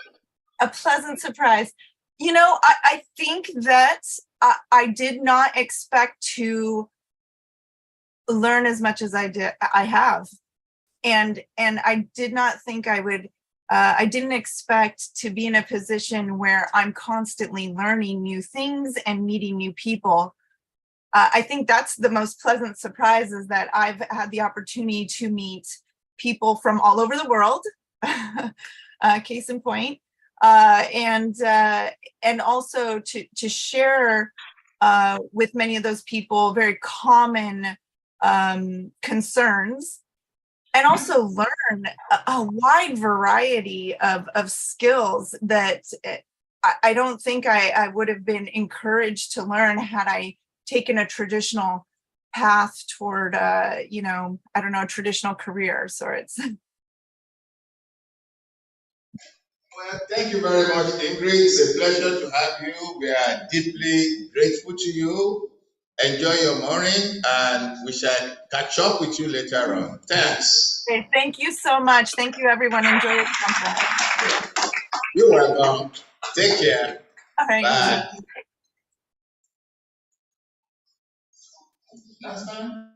pleasant surprise. You know, I think that I did not expect to learn as much as I have. And I did not think I would, I didn't expect to be in a position where I'm constantly learning new things and meeting new people. I think that's the most pleasant surprise, is that I've had the opportunity to meet people from all over the world, case in point, and also to share with many of those people very common concerns, and also learn a wide variety of skills that I don't think I would have been encouraged to learn had I taken a traditional path toward, you know, I don't know, a traditional career of sorts. Well, thank you very much, Ingrid. It's a pleasure to have you. We are deeply grateful to you. Enjoy your morning, and we shall catch up with you later on. Thanks. Okay, thank you so much. Thank you, everyone. Enjoy your conference. You're welcome. Take care. All right. Bye. Last time?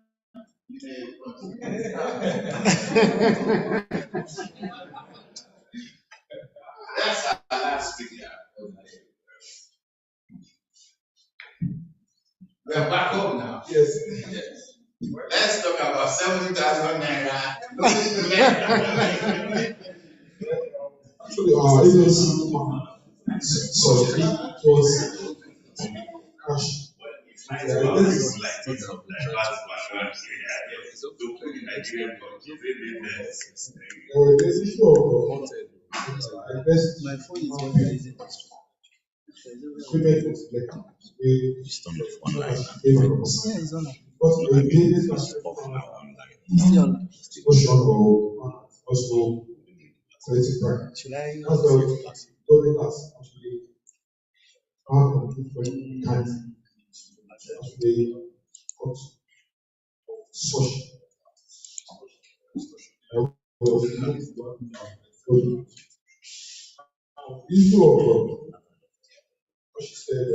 That's our last speaker. We are back home now. Yes. Let's talk about 70,000 naira. Actually, our agency sorry was cash. There's issue of my phone is equipment was selected. It's on also creative pride. Should I told us actually our complete can't actually got social. Issue of she said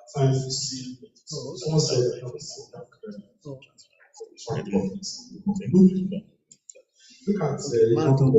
science to see someone said look at the